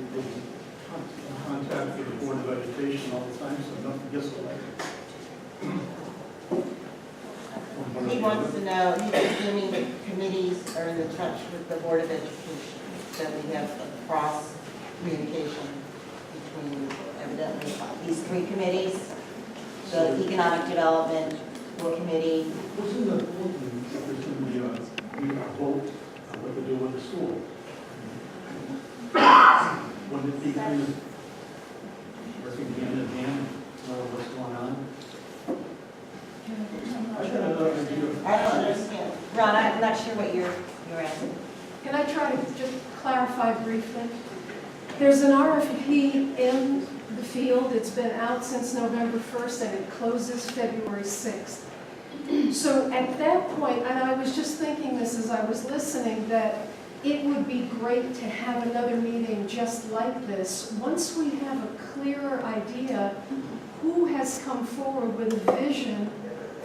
contact the Board of Education all the time, so nothing gets elected. He wants to know, he's assuming that committees are in touch with the Board of Education, that we have a cross communication between evidently these three committees, the Economic Development Committee. Wasn't the we vote on what to do with the school? Wouldn't it be kind of working hand in hand sure what you're asking. Can I try to just clarify briefly? There's an RFP in the field. It's been out since November 1st and it closes February 6th. So at that point, and I was just thinking this as I was listening, that it would be great to have another meeting just like this. Once we have a clearer idea who has come forward with a vision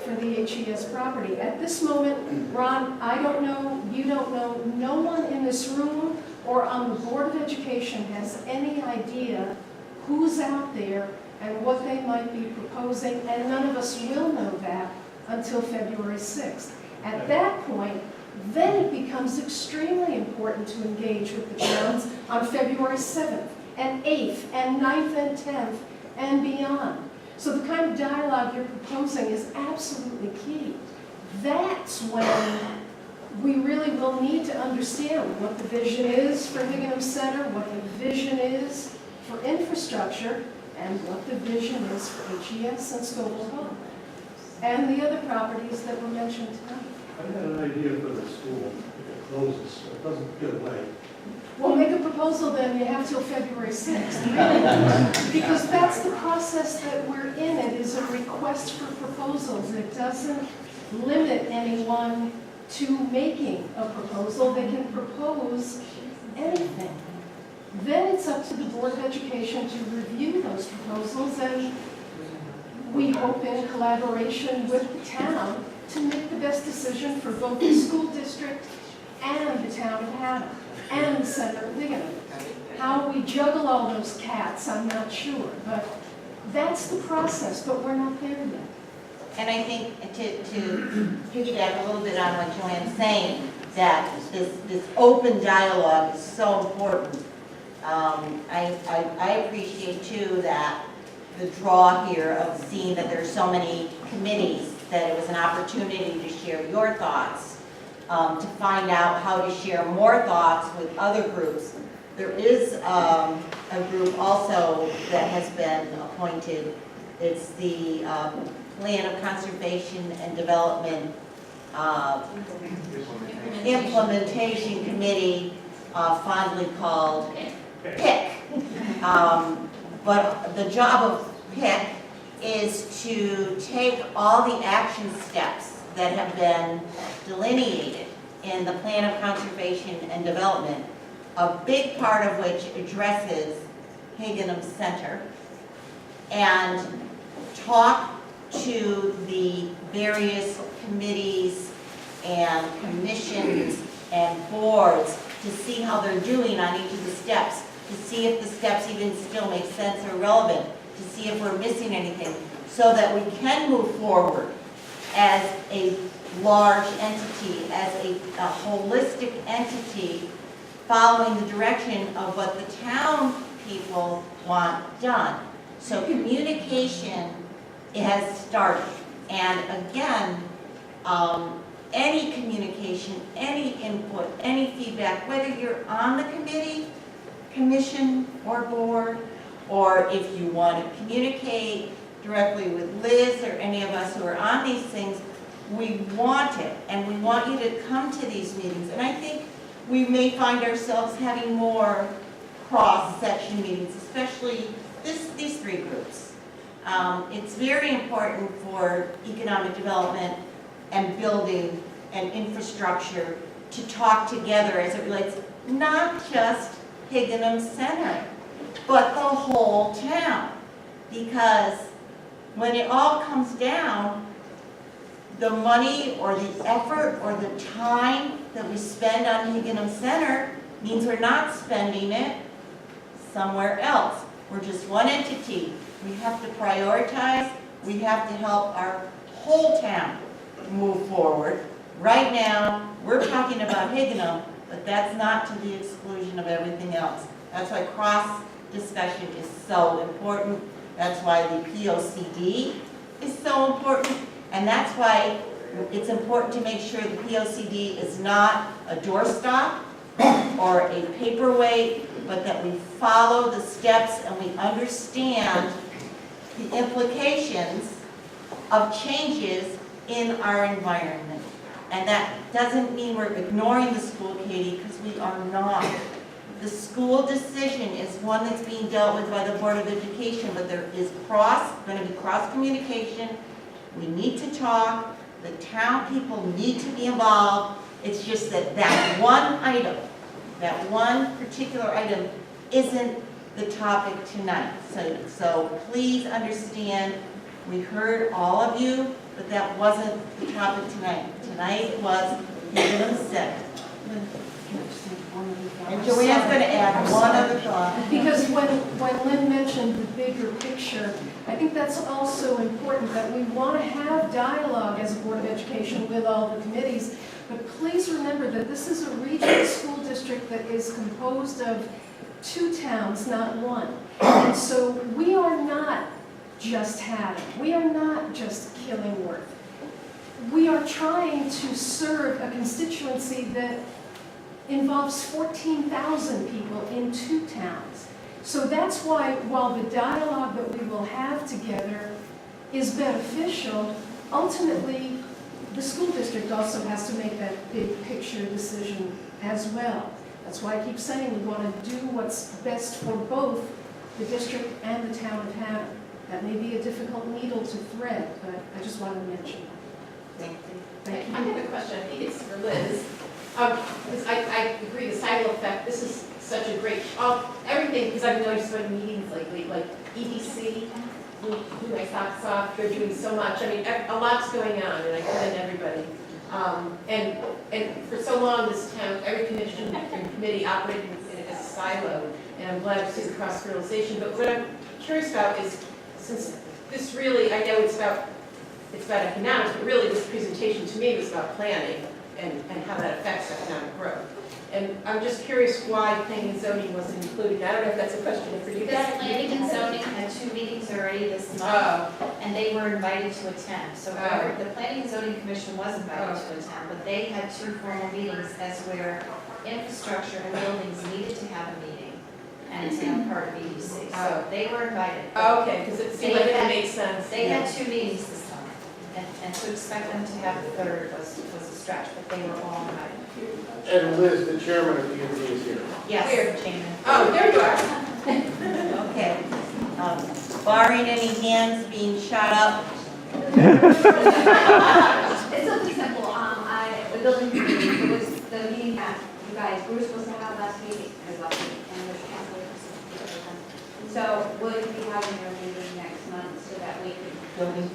for the HES property. At this moment, Ron, I don't know, you don't know, no one in this room or on the Board of Education has any idea who's out there and what they might be proposing, and none of us will know that until February 6th. At that point, then it becomes extremely important to engage with the towns on February 7th and 8th and 9th and 10th and beyond. So the kind of dialogue you're proposing is absolutely key. That's when we really will need to understand what the vision is for Haddam Center, what the vision is for infrastructure, and what the vision is for HES and Scoville Hall, and the other properties that were mentioned tonight. I had an idea for the school, if it closes, so it doesn't get away. Well, make a proposal then, you have till February 6th, really. Because that's the process that we're in. It is a request for proposals. It doesn't limit anyone to making a proposal. They can propose anything. Then it's up to the Board of Education to review those proposals, and we hope in collaboration with the town to make the best decision for both the school district and the town of Haddam and the center of Haddam. How we juggle all those cats, I'm not sure, but that's the process, but we're not there yet. And I think to piggyback a little bit on what Joanne's saying, that this open dialogue is so important. I appreciate too that the draw here of seeing that there's so many committees, that it was an opportunity to share your thoughts, to find out how to share more thoughts with other groups. There is a group also that has been appointed. It's the Plan of Conservation and Development Implementation Committee, fondly called PIC. But the job of PIC is to take all the action steps that have been delineated in the Plan of Conservation and Development, a big part of which addresses Haddam Center, and talk to the various committees and commissions and boards to see how they're doing on each of the steps, to see if the steps even still make sense or relevant, to see if we're missing anything, so that we can move forward as a large entity, as a holistic entity, following the direction of what the town people want done. So communication has started. And again, any communication, any input, any feedback, whether you're on the committee, commission, or board, or if you want to communicate directly with Liz or any of us who are on these things, we want it, and we want you to come to these meetings. And I think we may find ourselves having more cross-section meetings, especially these three groups. It's very important for economic development and building and infrastructure to talk together as it relates not just Haddam Center, but the whole town. Because when it all comes down, the money or the effort or the time that we spend on Haddam Center means we're not spending it somewhere else. We're just one entity. We have to prioritize. We have to help our whole town move forward. Right now, we're talking about Haddam, but that's not to the exclusion of everything else. That's why cross-discussion is so important. That's why the POCD is so important. And that's why it's important to make sure the POCD is not a doorstop or a paperweight, but that we follow the steps and we understand the implications of changes in our environment. And that doesn't mean we're ignoring the school, Katie, because we are not. The school decision is one that's being dealt with by the Board of Education, but there is going to be cross communication. We need to talk. The town people need to be involved. It's just that that one item, that one particular item isn't the topic tonight. So please understand, we heard all of you, but that wasn't the topic tonight. Tonight was Haddam said. And Joanne's going to add one other thought. Because when Lynn mentioned the bigger picture, I think that's also important, that we want to have dialogue as a Board of Education with all the committees. But please remember that this is a regional school district that is composed of 2 towns, not 1. And so we are not just Haddam. We are not just Killingworth. We are trying to serve a constituency that involves 14,000 people in 2 towns. So that's why, while the dialogue that we will have together is beneficial, ultimately, the school district also has to make that big picture decision as well. That's why I keep saying we want to do what's best for both the district and the town of Haddam. That may be a difficult needle to thread, but I just wanted to mention that. Thank you. Thank you. I have a question, I think it's for Liz. Because I agree, the silo effect, this is such a great, everything, because I've noticed when meetings lately, like EDC, blew my socks off, they're doing so much. I mean, a lot's going on, and I commend everybody. And for so long, this town, every commission and committee operated as a silo, and I'm glad to see the cross-fertilization. But what I'm curious about is, since this really, I know it's about economics, but really this presentation to me was about planning and how that affects economic growth. And I'm just curious why planning and zoning wasn't included. I don't know if that's a question for you guys. Because planning and zoning had 2 meetings already this month, and they were invited to attend. So the Planning and Zoning Commission was invited to attend, but they had 2 formal meetings as where infrastructure and buildings needed to have a meeting, and it's now part of EDC. So they were invited. Okay, because it seemed like it made sense. They had 2 meetings this time, and to expect them to have a third was a stretch, but they were all invited. And Liz, the chairman of the committee is here. Yes, Chairman. Oh, there you are. Okay. Barring any hands being shot up. It's something simple. The building committee, it was the meeting that you guys were supposed to have last week, and it was canceled for some reason. So will you be having your meeting next month so that we can? Building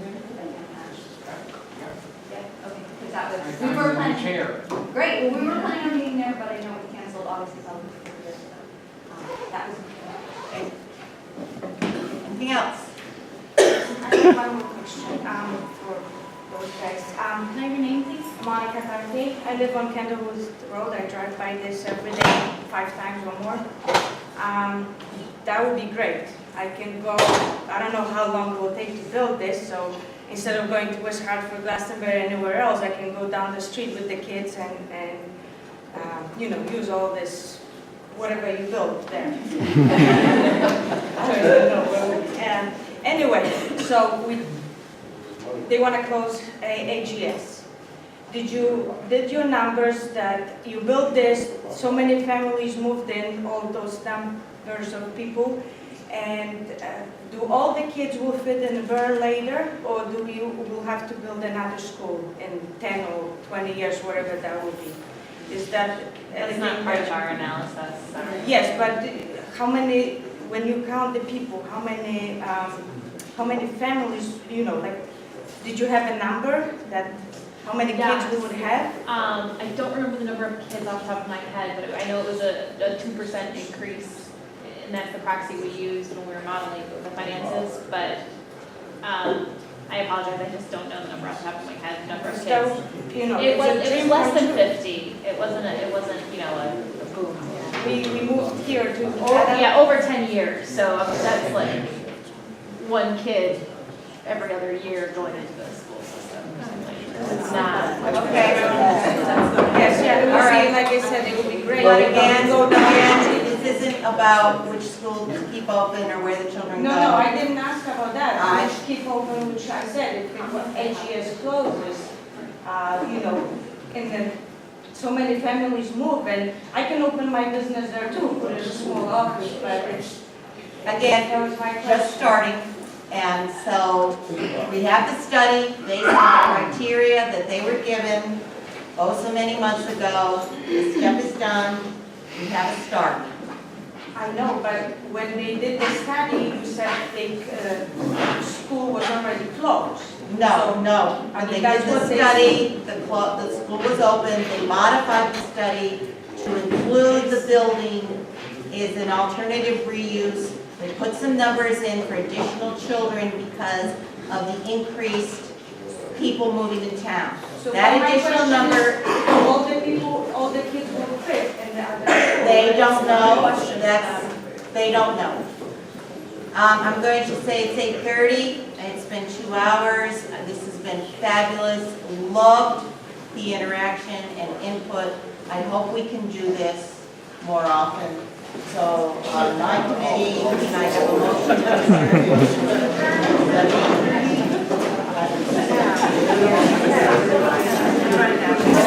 Yeah, okay, because that was, we were planning. Chair. Great, well, we were planning on meeting there, but I know it was canceled, obviously, so that was. Okay. Anything else? I have one more question for those guys. Can I have your name, please? Monica Carthy. I live on Candlewood Road. I drive by this every day, 5 times or more. That would be great. I can go, I don't know how long it will take to build this, so instead of going to West Hartford, Glastonbury, anywhere else, I can go down the street with the kids and use all this, whatever you build there. I don't even know where we can. Anyway, so they want to close AGS. Did your numbers that you built this, so many families moved in, all those numbers of people, and do all the kids will fit in Burr later, or do you will have to build another school in 10 or 20 years, whatever that will be? Is that That's not part of our analysis. Sorry. Yes, but how many, when you count the people, how many families, did you have a number that, how many kids we would have? I don't remember the number of kids off the top of my head, but I know it was a 2% increase, and that's the proxy we used when we were modeling the finances, but I apologize, I just don't know the number off the top of my head, the number of kids. It was less than 50. It wasn't a boom. We moved here to over 10 years, so that's like 1 kid every other year going into the school system. It's not. Okay. Yes, it will be, like I said, it will be great. But again, this isn't about which school to keep open or where the children go. No, I didn't ask about that. I just keep open, which I said, if AGS closes, and then so many families move, and I can open my business there too, put in a small office, but it's, Again, that was my question. just starting, and so we have the study based on the criteria that they were given so many months ago. The step is done, we have a start. I know, but when they did the study, you said school was already closed. No, no, I when they mean, did that's the what they study, the school was open, they modified the study to include the building is an alternative reuse. They put some numbers in for additional children because of the increased people moving to town. So That my additional question number, is, all the people, all the kids will fit in the other school. they don't know, Question. they don't know. I'm going to say it's 8:30, it's been 2 hours, this has been fabulous, loved the interaction and input. I hope we can do this more often. So, my committee, can I have a motion to adjourn?